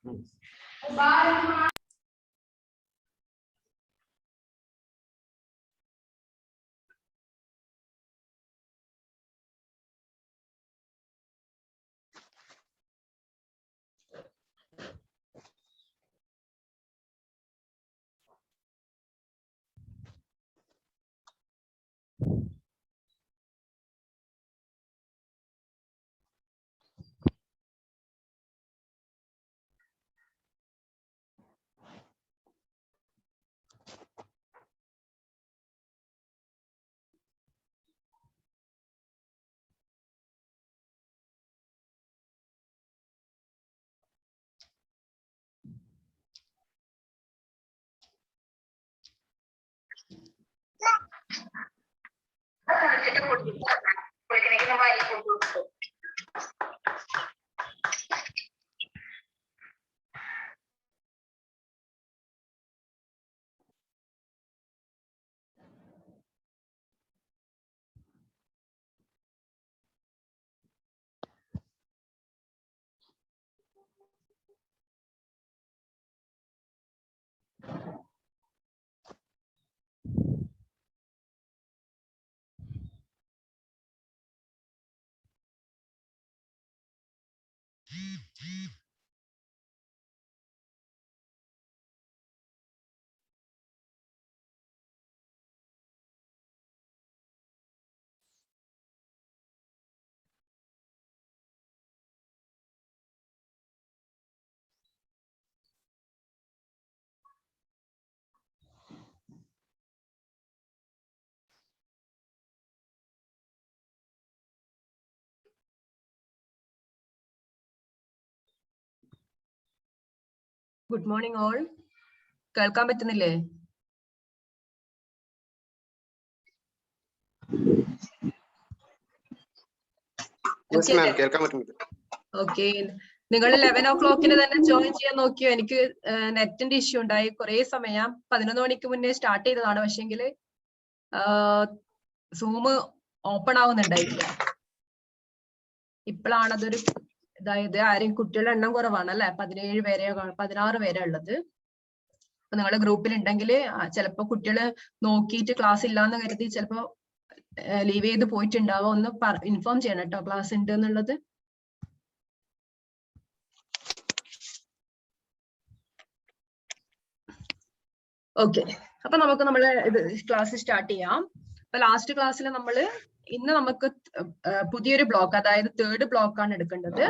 Good morning all. കേൾക്കാൻ പറ്റുന്നില്ലേ? Okay, നിങ്ങൾ 11 o'clock തന്നെ ജോയിൻ ചെയ്യാൻ നോക്കിയോ? എനിക്ക് നെറ്റിന്റെ ഇഷ്യൂ ഉണ്ടായി കുറെ സമയം. 11 മണിക്ക് മുന്നേ സ്റ്റാർട്ട് ചെയ്തതാണ്, പക്ഷെങ്കിൽ സൂം ഓപ്പൺ ആവുന്നുണ്ടായില്ല. ഇപ്പോഴാണ് അതൊരു ഇതായത്. ആരും കുട്ടികളുടെ എണ്ണം കുറവാണ് അല്ലെ, 17 പേരെ 16 പേരെ ഉള്ളത്. അപ്പൊ നിങ്ങളുടെ ഗ്രൂപ്പിൽ ഉണ്ടെങ്കിൽ ചിലപ്പോ കുട്ടികള് നോക്കിയിട്ട് ക്ലാസ് ഇല്ലാന്ന് കരുതി ചിലപ്പോ ലീവ് ചെയ്ത് പോയിട്ടുണ്ടാവും. ഒന്ന് ഇൻഫോം ചെയ്യണം കേട്ടോ ക്ലാസ് ഉണ്ട് എന്നുള്ളത്. ഓക്കെ, അപ്പൊ നമുക്ക് നമ്മളെ ഇത് ക്ലാസ് സ്റ്റാർട്ട് ചെയ്യാം. അപ്പൊ ലാസ്റ്റ് ക്ലാസ്സിൽ ഇന്ന് നമുക്ക് പുതിയൊരു ബ്ലോക്ക്, അതായത് 3rd ബ്ലോക്കാണ് എടുക്കേണ്ടത്.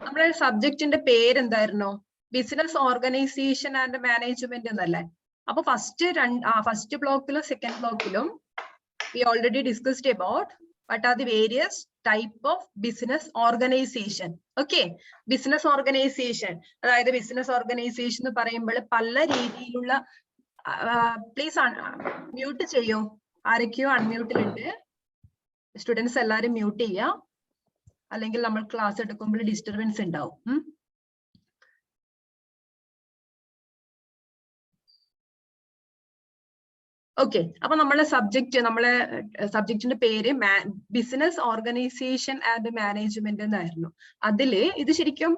നമ്മുടെ സബ്ജക്റ്റിന്റെ പേരെന്തായിരുന്നു? ബിസിനസ് ഓർഗനൈസേഷൻ ആൻഡ് മാനേജ്മെന്റ് എന്നല്ലേ. അപ്പൊ ഫസ്റ്റ് ബ്ലോക്കിലും സെക്കൻഡ് ബ്ലോക്കിലും we already discussed about what are the various type of business organization. Okay, business organization, അതായത് ബിസിനസ് ഓർഗനൈസേഷൻ എന്ന് പറയുമ്പോൾ പല രീതിയിലുള്ള പ്ലീസ് മ്യൂട്ട് ചെയ്യോ? ആരൊക്കെയോ അൺമ്യൂട്ടിലുണ്ട്. സ്റ്റുഡൻസ് എല്ലാരും മ്യൂട്ട് ചെയ്യാം, അല്ലെങ്കിൽ നമ്മൾ ക്ലാസ് എടുക്കുമ്പോൾ ഡിസ്റ്റർബൻസ് ഉണ്ടാവും. ഓക്കെ, അപ്പൊ നമ്മളെ സബ്ജക്റ്റിന്റെ പേര് ബിസിനസ് ഓർഗനൈസേഷൻ ആൻഡ് മാനേജ്മെന്റ് എന്നായിരുന്നു. ഇത് ശരിക്കും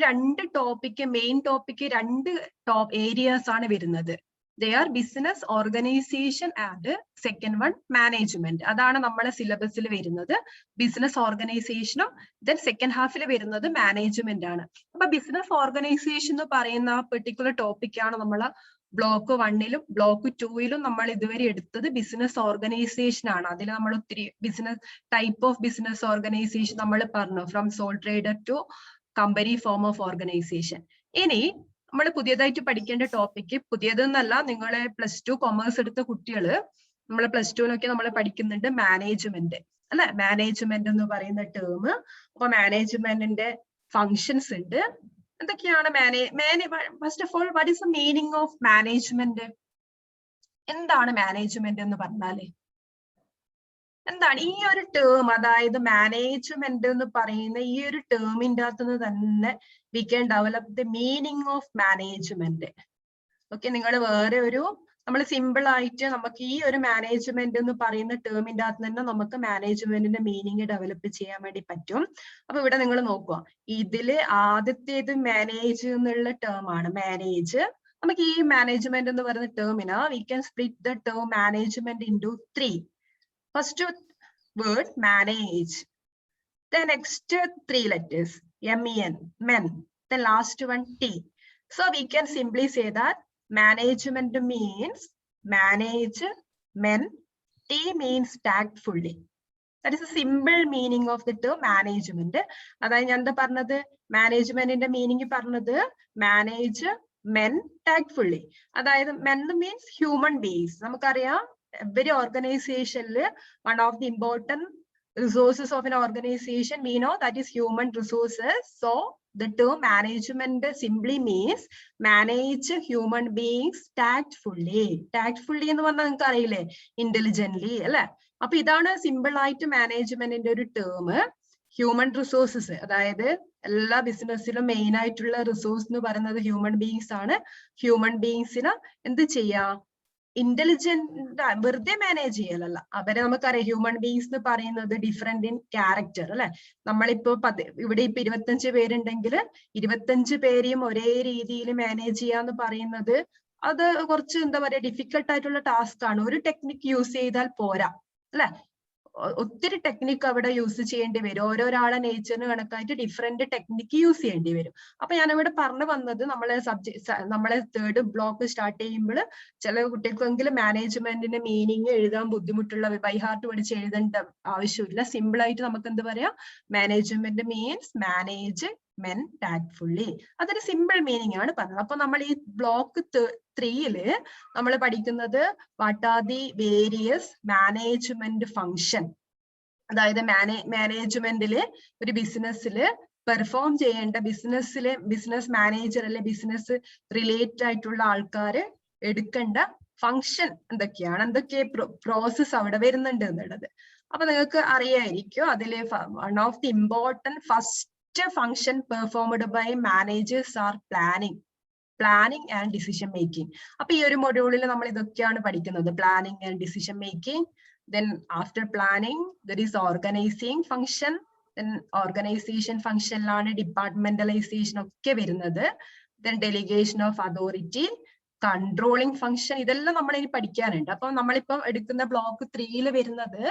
രണ്ട് ടോപ്പിക്, മെയിൻ ടോപ്പിക് 2 ഏരിയാസ് ആണ് വരുന്നത്. They are business organisation and second one management. അതാണ് നമ്മളെ സിലബസിൽ വരുന്നത്. ബിസിനസ് ഓർഗനൈസേഷനും ദെൻ സെക്കൻഡ് ഹാഫിൽ വരുന്നത് മാനേജ്മെന്റ് ആണ്. അപ്പൊ ബിസിനസ് ഓർഗനൈസേഷൻ എന്ന് പറയുന്ന പെർട്ടിക്കുലർ ടോപ്പിക്കാണ് നമ്മളെ ബ്ലോക്ക് 1ലും ബ്ലോക്ക് 2ലും നമ്മൾ ഇതുവരെ എടുത്തത് ബിസിനസ് ഓർഗനൈസേഷൻ ആണ്. അതിൽ നമ്മൾ ഒത്തിരി ടൈപ്പ് ഓഫ് ബിസിനസ് ഓർഗനൈസേഷൻ നമ്മൾ പറഞ്ഞു, from sole trader to company form of organisation. ഇനി നമ്മൾ പുതിയതായിട്ട് പഠിക്കേണ്ട ടോപ്പിക്, പുതിയതെന്നല്ല, നിങ്ങളെ +2 കൊമേഴ്സ് എടുത്ത കുട്ടികള് നമ്മളെ +2 നമ്മൾ പഠിക്കുന്നുണ്ട് മാനേജ്മെന്റ് അല്ലെ. മാനേജ്മെന്റ് എന്ന് പറയുന്ന ടേം. അപ്പൊ മാനേജ്മെന്റിന്റെ ഫങ്ഷൻസ് ഉണ്ട്. എന്തൊക്കെയാണ് first of all, what is the meaning of management? എന്താണ് മാനേജ്മെന്റ് എന്ന് പറഞ്ഞാല്? എന്താണ് ഈ ഒരു ടേം? അതായത് മാനേജ്മെന്റ് എന്ന് പറയുന്ന ഈ ഒരു ടേമിന്റെ അകത്തുനിന്ന് തന്നെ we can develop the meaning of management. Okay, നിങ്ങൾ വേറെ ഒരു നമ്മൾ സിമ്പിൾ ആയിട്ട് നമുക്ക് ഈ ഒരു മാനേജ്മെന്റ് എന്ന് പറയുന്ന ടേമിന്റെ അകത്ത് തന്നെ നമുക്ക് മാനേജ്മെന്റിന്റെ മീനിങ് ഡെവലപ്പ് ചെയ്യാൻ വേണ്ടി പറ്റും. അപ്പൊ ഇവിടെ നിങ്ങൾ നോക്കുക, ഇതില് ആദ്യത്തേത് മാനേജ് എന്നുള്ള ടേം ആണ്. മാനേജ്, നമുക്ക് ഈ മാനേജ്മെന്റ് എന്ന് പറയുന്ന ടേമിന് we can split the term management into 3. First word manage, then next 3 letters MEN, men, the last one T. So we can simply say that management means manage, men, T means tactfully. That is a simple meaning of the term management. അതായത് ഞാൻ എന്താ പറഞ്ഞത്, മാനേജ്മെന്റിന്റെ meaning പറഞ്ഞത് manage men tactfully. അതായത് men means human beings. നമുക്കറിയാം every organizationൽ one of the important resources of an organization, we know that is human resources. So the term management simply means manage human beings tactfully. Tactfully എന്ന് പറഞ്ഞാൽ നിങ്ങൾക്ക് അറിയില്ലേ, intelligently അല്ലെ. അപ്പൊ ഇതാണ് simple ആയിട്ട് മാനേജ്മെന്റിന്റെ ഒരു ടേം. ഹ്യൂമൻ റിസോഴ്സസ്, അതായത് എല്ലാ ബിസിനസ്സിലും മെയിൻ ആയിട്ടുള്ള റിസോഴ്സ് എന്ന് പറയുന്നത് ഹ്യൂമൻ ബീങ്സ് ആണ്. ഹ്യൂമൻ ബീങ്സിന് എന്ത് ചെയ്യാ, ഇന്റലിജന്റ് വെറുതെ മാനേജ് ചെയ്യലല്ല. അവരെ നമുക്കറിയാം ഹ്യൂമൻ ബീങ്സ് എന്ന് പറയുന്നത് ഡിഫറെന്റ് ഇൻ ക്യാരക്ടർ അല്ലെ. നമ്മളിപ്പോ ഇവിടെ ഇപ്പൊ 25 പേരുണ്ടെങ്കിൽ 25 പേരെയും ഒരേ രീതിയിൽ മാനേജ് ചെയ്യാന്ന് പറയുന്നത് അത് കുറച്ച് എന്താ പറയാ ഡിഫിക്കൽട്ട് ആയിട്ടുള്ള ടാസ്ക് ആണ്. ഒരു ടെക്നിക്ക് യൂസ് ചെയ്താൽ പോരാ അല്ലെ, ഒത്തിരി ടെക്നിക്ക് അവിടെ യൂസ് ചെയ്യേണ്ടി വരും. ഓരോരാളെ നേച്ചറിന് കണക്കായിട്ട് ഡിഫറെന്റ് ടെക്നിക്ക് യൂസ് ചെയ്യേണ്ടി വരും. അപ്പൊ ഞാനിവിടെ പറഞ്ഞു വന്നത് നമ്മളെ തേർഡ് ബ്ലോക്ക് സ്റ്റാർട്ട് ചെയ്യുമ്പോൾ ചില കുട്ടികൾക്കെങ്കിലും മാനേജ്മെന്റിന്റെ മീനിങ് എഴുതാൻ ബുദ്ധിമുട്ടുള്ള ബൈ ഹാർട്ട് പഠിച്ച് എഴുതേണ്ട ആവശ്യമില്ല. സിമ്പിൾ ആയിട്ട് നമുക്ക് എന്ത് പറയാം, management means manage men tactfully. അതൊരു സിമ്പിൾ മീനിങ് ആണ് പറഞ്ഞത്. അപ്പൊ നമ്മൾ ഈ ബ്ലോക്ക് 3 നമ്മൾ പഠിക്കുന്നത് what are the various management function. അതായത് മാനേജ്മെന്റില് ഒരു ബിസിനസ്സില് പെർഫോം ചെയ്യേണ്ട ബിസിനസ് മാനേജർ അല്ലെ ബിസിനസ് റിലേറ്റഡ് ആയിട്ടുള്ള ആൾക്കാര് എടുക്കേണ്ട ഫങ്ഷൻ എന്തൊക്കെയാണ്, എന്തൊക്കെ പ്രോസസ് അവിടെ വരുന്നുണ്ട് എന്നുള്ളത്. അപ്പൊ നിങ്ങൾക്ക് അറിയായിരിക്കും അതില് one of the important first function performed by managers are planning and decision making. അപ്പൊ ഈ ഒരു മൊഡ്യൂളിൽ നമ്മൾ ഇതൊക്കെയാണ് പഠിക്കുന്നത്, planning and decision making. Then after planning there is organizing function, then organization functionലാണ് departmentalization ഒക്കെ വരുന്നത്. Then delegation of authority, controlling function, ഇതെല്ലാം നമ്മൾ ഇനി പഠിക്കാനുണ്ട്. അപ്പൊ നമ്മളിപ്പം എടുക്കുന്ന ബ്ലോക്ക് 3 വരുന്നത്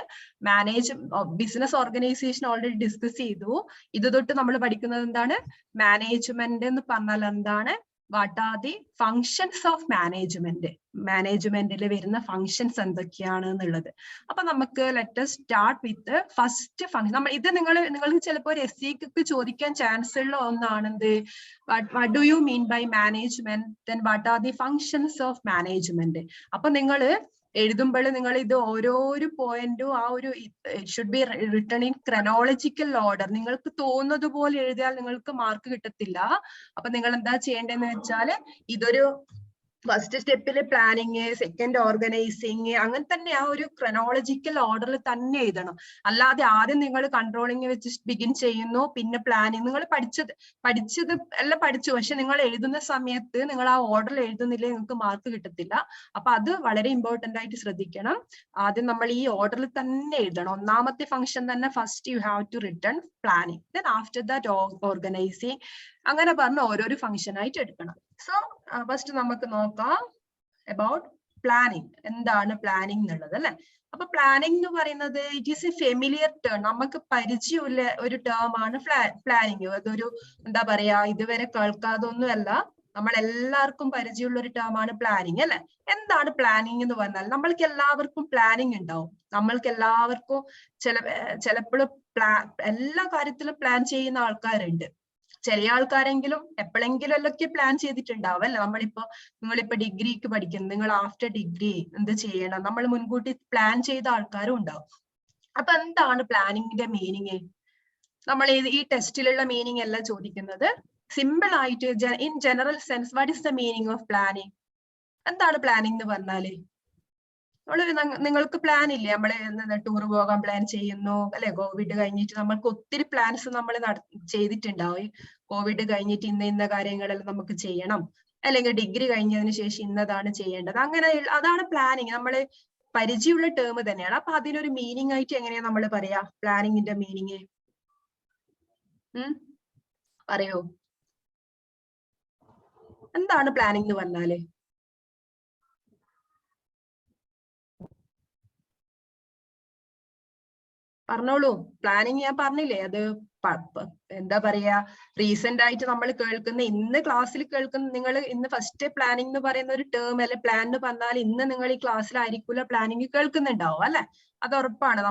ബിസിനസ് ഓർഗനൈസേഷൻ ഓൾറെഡി ഡിസ്കസ് ചെയ്തു. ഇത് തൊട്ട് നമ്മൾ പഠിക്കുന്നത് എന്താണ്, മാനേജ്മെന്റ് എന്ന് പറഞ്ഞാൽ എന്താണ്, what are the functions of മാനേജ്മെന്റിൽ വരുന്ന ഫങ്ഷൻസ് എന്തൊക്കെയാണ് എന്നുള്ളത്. അപ്പൊ നമുക്ക് let us start with first function. നമ്മൾ ഇത് നിങ്ങൾക്ക് ചിലപ്പോൾ ഒരു SCക്ക് ചോദിക്കാൻ ചാൻസ് ഉള്ള ഒന്നാണെന്ത്, what do you mean by management, then what are the functions of management. അപ്പൊ നിങ്ങൾ എഴുതുമ്പോൾ നിങ്ങൾ ഇത് ഓരോരോ പോയിന്റും ആ ഒരു should be written in chronological order. നിങ്ങൾക്ക് തോന്നുന്നത് പോലെ എഴുതിയാൽ നിങ്ങൾക്ക് മാർക്ക് കിട്ടത്തില്ല. അപ്പൊ നിങ്ങൾ എന്താ ചെയ്യേണ്ടതെന്ന് വെച്ചാൽ ഇതൊരു ഫസ്റ്റ് സ്റ്റെപ്പില് പ്ലാനിങ്, സെക്കൻഡ് ഓർഗനൈസിങ്, അങ്ങനെ തന്നെ ആ ഒരു ക്രനോളജിക്കൽ ഓർഡറിൽ തന്നെ എഴുതണം. അല്ലാതെ ആദ്യം നിങ്ങൾ കൺട്രോളിങ് വെച്ച് ബിഗിൻ ചെയ്യുന്നു, പിന്നെ പ്ലാനിങ്. നിങ്ങൾ പഠിച്ചത് എല്ലാം പഠിച്ചു, പക്ഷെ നിങ്ങൾ എഴുതുന്ന സമയത്ത് നിങ്ങൾ ആ ഓർഡറിൽ എഴുതുന്നില്ലേ നിങ്ങൾക്ക് മാർക്ക് കിട്ടത്തില്ല. അപ്പൊ അത് വളരെ ഇമ്പോർട്ടന്റ് ആയിട്ട് ശ്രദ്ധിക്കണം. ആദ്യം നമ്മൾ ഈ ഓർഡറിൽ തന്നെ എഴുതണം. ഒന്നാമത്തെ ഫംഗ്ഷൻ തന്നെ first you have to return planning, then after that organising, അങ്ങനെ പറഞ്ഞ് ഓരോരോ ഫംഗ്ഷൻ ആയിട്ട് എടുക്കണം. സോ ഫസ്റ്റ് നമുക്ക് നോക്കാം അബൌട്ട് പ്ലാനിങ്. എന്താണ് പ്ലാനിങ് എന്നുള്ളത് അല്ലെ. അപ്പൊ പ്ലാനിങ് എന്ന് പറയുന്നത് it is a familiar term, നമുക്ക് പരിചയമുള്ള ഒരു ടേം ആണ് പ്ലാനിങ്. അതൊരു എന്താ പറയാ, ഇതുവരെ കേൾക്കാതൊന്നുമല്ല, നമ്മൾ എല്ലാവർക്കും പരിചയമുള്ള ഒരു ടേം ആണ് പ്ലാനിങ് അല്ലെ. എന്താണ് പ്ലാനിങ് എന്ന് പറഞ്ഞാൽ, നമ്മൾക്ക് എല്ലാവർക്കും പ്ലാനിങ് ഉണ്ടാവും. നമ്മൾക്ക് എല്ലാവർക്കും ചിലപ്പോൾ എല്ലാ കാര്യത്തിലും പ്ലാൻ ചെയ്യുന്ന ആൾക്കാരുണ്ട്. ചില ആൾക്കാരെങ്കിലും എപ്പോഴെങ്കിലും എല്ലൊക്കെ പ്ലാൻ ചെയ്തിട്ടുണ്ടാവും അല്ലെ. നിങ്ങളിപ്പോ ഡിഗ്രിക്ക് പഠിക്കുന്നു, നിങ്ങൾ ആഫ്റ്റർ ഡിഗ്രി എന്ത് ചെയ്യണം, നമ്മൾ മുൻകൂട്ടി പ്ലാൻ ചെയ്ത ആൾക്കാരും ഉണ്ടാവും. അപ്പൊ എന്താണ് പ്ലാനിങ്ങിന്റെ മീനിങ്? നമ്മൾ ഈ ടെസ്റ്റിലുള്ള മീനിങ് അല്ല ചോദിക്കുന്നത്. സിമ്പിൾ ആയിട്ട് in general sense what is the meaning of planning? എന്താണ് പ്ലാനിങ് എന്ന് പറഞ്ഞാല്, നിങ്ങൾക്ക് പ്ലാൻ ഇല്ലേ, നമ്മള് ടൂർ പോകാൻ പ്ലാൻ ചെയ്യുന്നു അല്ലെ. കോവിഡ് കഴിഞ്ഞിട്ട് നമ്മൾക്ക് ഒത്തിരി പ്ലാൻസ് നമ്മൾ ചെയ്തിട്ടുണ്ടാവും. കോവിഡ് കഴിഞ്ഞിട്ട് ഇന്ന കാര്യങ്ങളെല്ലാം നമുക്ക് ചെയ്യണം, അല്ലെങ്കിൽ ഡിഗ്രി കഴിഞ്ഞതിന് ശേഷം ഇന്നതാണ് ചെയ്യേണ്ടത്. അങ്ങനെ അതാണ് പ്ലാനിങ്. നമ്മള് പരിചയമുള്ള ടേം തന്നെയാണ്. അപ്പൊ അതിനൊരു മീനിങ് ആയിട്ട് എങ്ങനെയാ നമ്മൾ പറയാ പ്ലാനിങ്ങിന്റെ മീനിങ്? പറയോ, എന്താണ് പ്ലാനിങ് എന്ന് പറഞ്ഞാല്? പറഞ്ഞോളൂ. പ്ലാനിങ് ഞാൻ പറഞ്ഞില്ലേ, അത് എന്താ പറയാ, റീസെന്റ് ആയിട്ട് നമ്മൾ കേൾക്കുന്ന, ഇന്ന് ക്ലാസ്സിൽ കേൾക്കുന്ന, നിങ്ങൾ ഇന്ന് ഫസ്റ്റ് പ്ലാനിങ് എന്ന് പറയുന്ന ഒരു ടേം അല്ലെ പ്ലാൻ എന്ന് പറഞ്ഞാൽ ഇന്ന് നിങ്ങൾ ഈ ക്ലാസ്സിലായിരിക്കില്ല പ്ലാനിങ് കേൾക്കുന്നുണ്ടാവും അല്ലെ? അത് ഉറപ്പാണ്.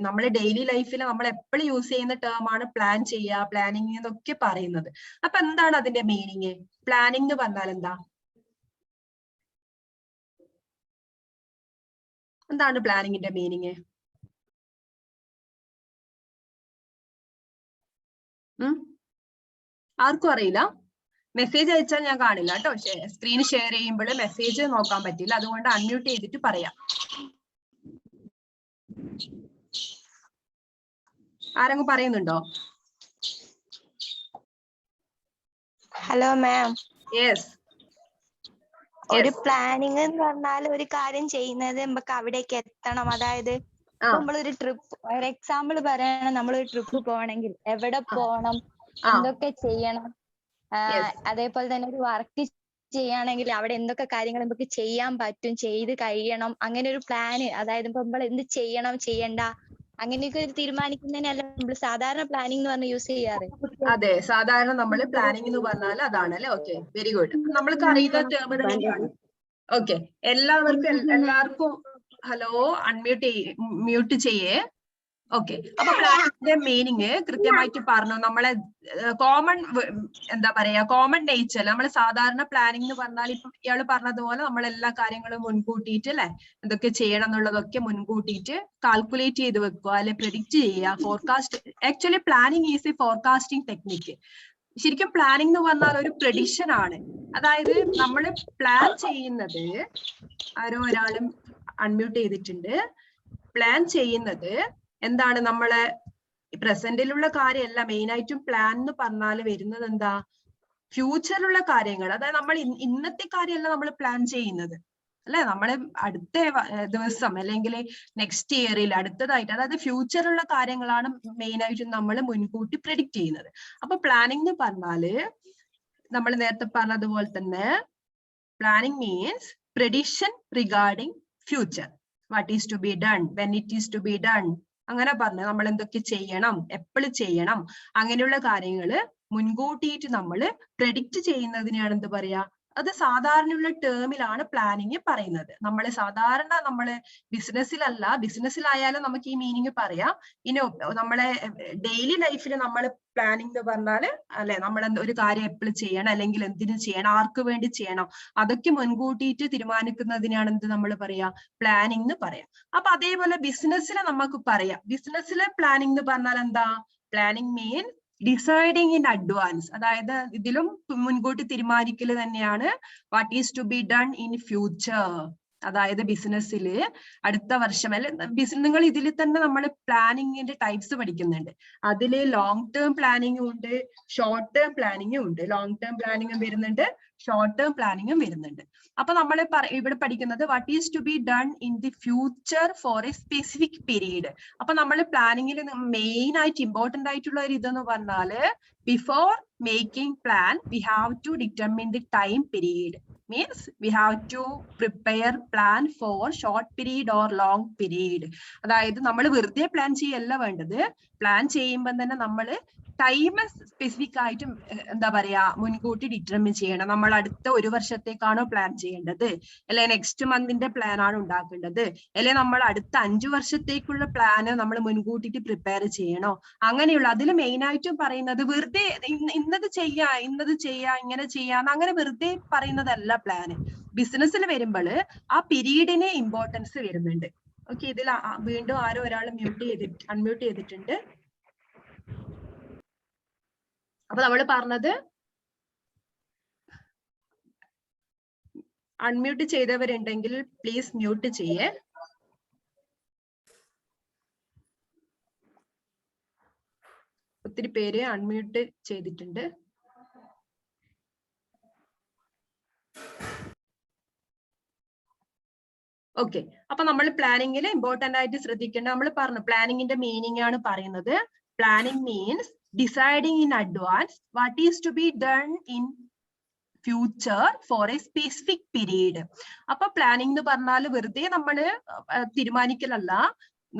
നമ്മളെ ഡെയിലി ലൈഫിൽ നമ്മൾ എപ്പോഴും യൂസ് ചെയ്യുന്ന ടേം ആണ് പ്ലാൻ ചെയ്യുക, പ്ലാനിങ് എന്നൊക്കെ പറയുന്നത്. അപ്പൊ എന്താണ് അതിന്റെ മീനിങ്? പ്ലാനിങ് എന്ന് പറഞ്ഞാൽ എന്താ? എന്താണ് പ്ലാനിങ്ങിന്റെ മീനിങ്? ആർക്കും അറിയില്ല? മെസ്സേജ് അയച്ചാൽ ഞാൻ കാണില്ല കേട്ടോ. സ്ക്രീൻ ഷെയർ ചെയ്യുമ്പോൾ മെസ്സേജ് നോക്കാൻ പറ്റില്ല, അതുകൊണ്ട് അൺമ്യൂട്ട് ചെയ്തിട്ട് പറയാം. ആരെങ്കിലും പറയുന്നുണ്ടോ? Hello ma'am. യെസ്. ഒരു പ്ലാനിങ് എന്ന് പറഞ്ഞാൽ ഒരു കാര്യം ചെയ്യുന്നത് നമുക്ക് അവിടേക്ക് എത്തണം. അതായത് നമ്മളൊരു ട്രിപ്പ്, ഒരു എക്സാമ്പിൾ പറയണം, നമ്മളൊരു ട്രിപ്പ് പോകണമെങ്കിൽ എവിടെ പോകണം, എന്തൊക്കെ ചെയ്യണം, അതേപോലെ തന്നെ ഒരു വർക്ക് ചെയ്യുകയാണെങ്കിൽ അവിടെ എന്തൊക്കെ കാര്യങ്ങൾ നമുക്ക് ചെയ്യാൻ പറ്റും, ചെയ്ത് കഴിയണം, അങ്ങനെ ഒരു പ്ലാന്. അതായത് ഇപ്പൊ നമ്മൾ എന്ത് ചെയ്യണം, ചെയ്യണ്ട, അങ്ങനെയൊക്കെ ഒരു തീരുമാനിക്കുന്നതിനല്ല നമ്മൾ സാധാരണ പ്ലാനിങ് എന്ന് പറഞ്ഞ് യൂസ് ചെയ്യാറ്. അതെ, സാധാരണ നമ്മൾ പ്ലാനിങ് എന്ന് പറഞ്ഞാൽ അതാണ് അല്ലെ. Okay, very good. നമ്മൾക്ക് അറിയുന്ന ടേം തന്നെയാണ്. ഓക്കെ, എല്ലാവർക്കും ഹലോ, മ്യൂട്ട് ചെയ്യേ. ഓക്കെ, അപ്പൊ പ്ലാനിങ്ങിന്റെ മീനിങ് കൃത്യമായിട്ട് പറഞ്ഞു. നമ്മളെ കോമൺ എന്താ പറയാ, കോമൺ നേച്ചർ, നമ്മൾ സാധാരണ പ്ലാനിങ് എന്ന് പറഞ്ഞാൽ ഇപ്പൊ ഇയാള് പറഞ്ഞതുപോലെ നമ്മൾ എല്ലാ കാര്യങ്ങളും മുൻകൂട്ടിയിട്ട് അല്ലെ, എന്തൊക്കെ ചെയ്യണം എന്നുള്ളതൊക്കെ മുൻകൂട്ടിയിട്ട് കാൽക്കുലേറ്റ് ചെയ്ത് വെക്കുക, അല്ലെ പ്രെഡിക്റ്റ് ചെയ്യുക, forecast. Actually planning is A forecasting technique. ശരിക്കും പ്ലാനിങ് എന്ന് പറഞ്ഞാൽ ഒരു പ്രഡിക്ഷൻ ആണ്. അതായത് നമ്മൾ പ്ലാൻ ചെയ്യുന്നത്, ആരോ ഒരാളും അൺമ്യൂട്ട് ചെയ്തിട്ടുണ്ട്, പ്ലാൻ ചെയ്യുന്നത് എന്താണ്, നമ്മളെ പ്രസന്റിലുള്ള കാര്യമല്ല. മെയിൻ ആയിട്ടും പ്ലാൻ എന്ന് പറഞ്ഞാൽ വരുന്നത് എന്താ, ഫ്യൂച്ചറിലുള്ള കാര്യങ്ങൾ. അതായത് നമ്മൾ ഇന്നത്തെ കാര്യമല്ല നമ്മൾ പ്ലാൻ ചെയ്യുന്നത് അല്ലെ, നമ്മള് അടുത്ത ദിവസം അല്ലെങ്കിൽ നെക്സ്റ്റ് ഇയറിൽ അടുത്തതായിട്ട്, അതായത് ഫ്യൂച്ചറുള്ള കാര്യങ്ങളാണ് മെയിൻ ആയിട്ടും നമ്മൾ മുൻകൂട്ടി പ്രെഡിക്റ്റ് ചെയ്യുന്നത്. അപ്പൊ പ്ലാനിങ് എന്ന് പറഞ്ഞാല് നമ്മൾ നേരത്തെ പറഞ്ഞതുപോലെ തന്നെ planning means prediction regarding future, what is to be done, when it is to be done. അങ്ങനെ പറഞ്ഞു നമ്മൾ എന്തൊക്കെ ചെയ്യണം, എപ്പോഴും ചെയ്യണം, അങ്ങനെയുള്ള കാര്യങ്ങള് മുൻകൂട്ടിയിട്ട് നമ്മൾ പ്രെഡിക്റ്റ് ചെയ്യുന്നതിനെയാണ് എന്ത് പറയാ, അത് സാധാരണയുള്ള ടേമിലാണ് പ്ലാനിങ് പറയുന്നത്. നമ്മള് സാധാരണ നമ്മള് ബിസിനസ്സിലായാലും നമുക്ക് ഈ മീനിങ് പറയാം. ഇനി നമ്മളെ ഡെയിലി ലൈഫിൽ നമ്മൾ പ്ലാനിങ് എന്ന് പറഞ്ഞാല് അല്ലെ, നമ്മൾ ഒരു കാര്യം എപ്പോഴും ചെയ്യണം, അല്ലെങ്കിൽ എന്തിനു ചെയ്യണം, ആർക്ക് വേണ്ടി ചെയ്യണം, അതൊക്കെ മുൻകൂട്ടിയിട്ട് തീരുമാനിക്കുന്നതിനാണ് എന്ത് നമ്മൾ പറയാ, പ്ലാനിങ് എന്ന് പറയാം. അപ്പൊ അതേപോലെ ബിസിനസ്സിലെ നമുക്ക് പറയാം. ബിസിനസ്സിലെ പ്ലാനിങ് എന്ന് പറഞ്ഞാൽ എന്താ, planning mean deciding in advance. അതായത് ഇതിലും മുൻകൂട്ടി തീരുമാനിക്കൽ തന്നെയാണ് what is to be done in future. അതായത് ബിസിനസ്സിൽ അടുത്ത വർഷം അല്ലെ, നിങ്ങൾ ഇതിൽ തന്നെ നമ്മൾ പ്ലാനിങ്ങിന്റെ ടൈപ്സ് പഠിക്കുന്നുണ്ട്. അതില് ലോങ് ടേം പ്ലാനിങ്ങും ഉണ്ട്, ഷോർട്ട് ടേം പ്ലാനിങ്ങും ഉണ്ട്. ലോങ് ടേം പ്ലാനിങ്ങും വരുന്നുണ്ട്, ഷോർട്ട് ടേം പ്ലാനിങ്ങും വരുന്നുണ്ട്. അപ്പൊ നമ്മൾ ഇവിടെ പഠിക്കുന്നത് what is to be done in the future for a specific period. അപ്പൊ നമ്മൾ പ്ലാനിങ്ങിൽ മെയിൻ ആയിട്ട് ഇമ്പോർട്ടന്റ് ആയിട്ടുള്ള ഒരു ഇതെന്ന് പറഞ്ഞാല്, before making plan we have to determine the time period. Means we have to prepare plan for short period or long period. അതായത് നമ്മൾ വെറുതെ പ്ലാൻ ചെയ്യല്ല വേണ്ടത്. പ്ലാൻ ചെയ്യുമ്പോൾ തന്നെ നമ്മൾ ടൈം സ്പെസിഫിക് ആയിട്ട് എന്താ പറയാ, മുൻകൂട്ടി ഡിറ്റർമിൻ ചെയ്യണം. നമ്മൾ അടുത്ത ഒരു വർഷത്തേക്കാണോ പ്ലാൻ ചെയ്യേണ്ടത്, അല്ലെ നെക്സ്റ്റ് മന്തിന്റെ പ്ലാൻ ആണ് ഉണ്ടാക്കേണ്ടത്, അല്ലെ നമ്മൾ അടുത്ത 5 വർഷത്തേക്കുള്ള പ്ലാന് നമ്മൾ മുൻകൂട്ടിട്ട് പ്രിപ്പയർ ചെയ്യണോ, അങ്ങനെയുള്ള. അതിൽ മെയിൻ ആയിട്ടും പറയുന്നത് വെറുതെ ഇന്നത് ചെയ്യാ ഇങ്ങനെ ചെയ്യാന്ന് അങ്ങനെ വെറുതെ പറയുന്നതല്ല പ്ലാന്. ബിസിനസ്സിൽ വരുമ്പോൾ ആ പീരീഡിന് ഇമ്പോർട്ടൻസ് വരുന്നുണ്ട്. ഓക്കെ, ഇതിൽ വീണ്ടും ആരോ ഒരാൾ അൺമ്യൂട്ട് ചെയ്തിട്ടുണ്ട്. അപ്പൊ നമ്മൾ പറഞ്ഞത്, അൺമ്യൂട്ട് ചെയ്തവരുണ്ടെങ്കിൽ പ്ലീസ് മ്യൂട്ട് ചെയ്യേ. ഒത്തിരി പേര് അൺമ്യൂട്ട് ചെയ്തിട്ടുണ്ട്. ഓക്കെ, അപ്പൊ നമ്മൾ പ്ലാനിങ്ങിൽ ഇമ്പോർട്ടന്റ് ആയിട്ട് ശ്രദ്ധിക്കേണ്ട, നമ്മൾ പറഞ്ഞു പ്ലാനിങ്ങിന്റെ മീനിങ് ആണ് പറയുന്നത്. Planning means deciding in advance what is to be done in future for a specific period. അപ്പൊ പ്ലാനിങ് എന്ന് പറഞ്ഞാൽ വെറുതെ നമ്മള് തീരുമാനിക്കലല്ല,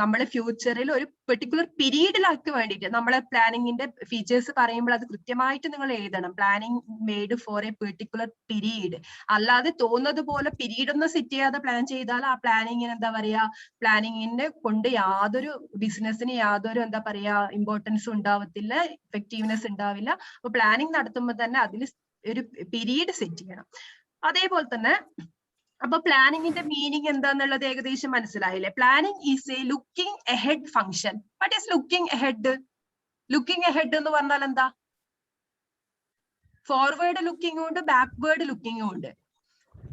നമ്മൾ ഫ്യൂച്ചറിൽ ഒരു പെർട്ടിക്കുലർ പീരീഡിലാക്കി വേണ്ടിയിട്ട് നമ്മളെ പ്ലാനിങ്ങിന്റെ ഫീച്ചേഴ്സ് പറയുമ്പോൾ അത് കൃത്യമായിട്ട് നിങ്ങൾ എഴുതണം. Planning made for A particular period. അല്ലാതെ തോന്നുന്നത് പോലെ പീരീഡ് ഒന്നും സെറ്റ് ചെയ്യാതെ പ്ലാൻ ചെയ്താൽ ആ പ്ലാനിങ്ങിന് എന്താ പറയാ, പ്ലാനിങ്ങിന്റെ കൊണ്ട് യാതൊരു ബിസിനസ്സിന് യാതൊരു എന്താ പറയാ ഇമ്പോർട്ടൻസ് ഉണ്ടാവത്തില്ല, എഫക്റ്റീവ്നെസ് ഉണ്ടാവില്ല. അപ്പൊ പ്ലാനിങ് നടത്തുമ്പോൾ തന്നെ അതിൽ ഒരു പീരീഡ് സെറ്റ് ചെയ്യണം. അതേപോലെ തന്നെ അപ്പൊ പ്ലാനിങ്ങിന്റെ മീനിങ് എന്താന്നുള്ളത് ഏകദേശം മനസ്സിലായില്ലേ? Planning is A looking ahead function. What is looking ahead? Looking ahead എന്ന് പറഞ്ഞാൽ എന്താ? ഫോർവേഡ് ലുക്കിംഗും ഉണ്ട്, ബാക്ക്വേർഡ് ലുക്കിംഗും ഉണ്ട്.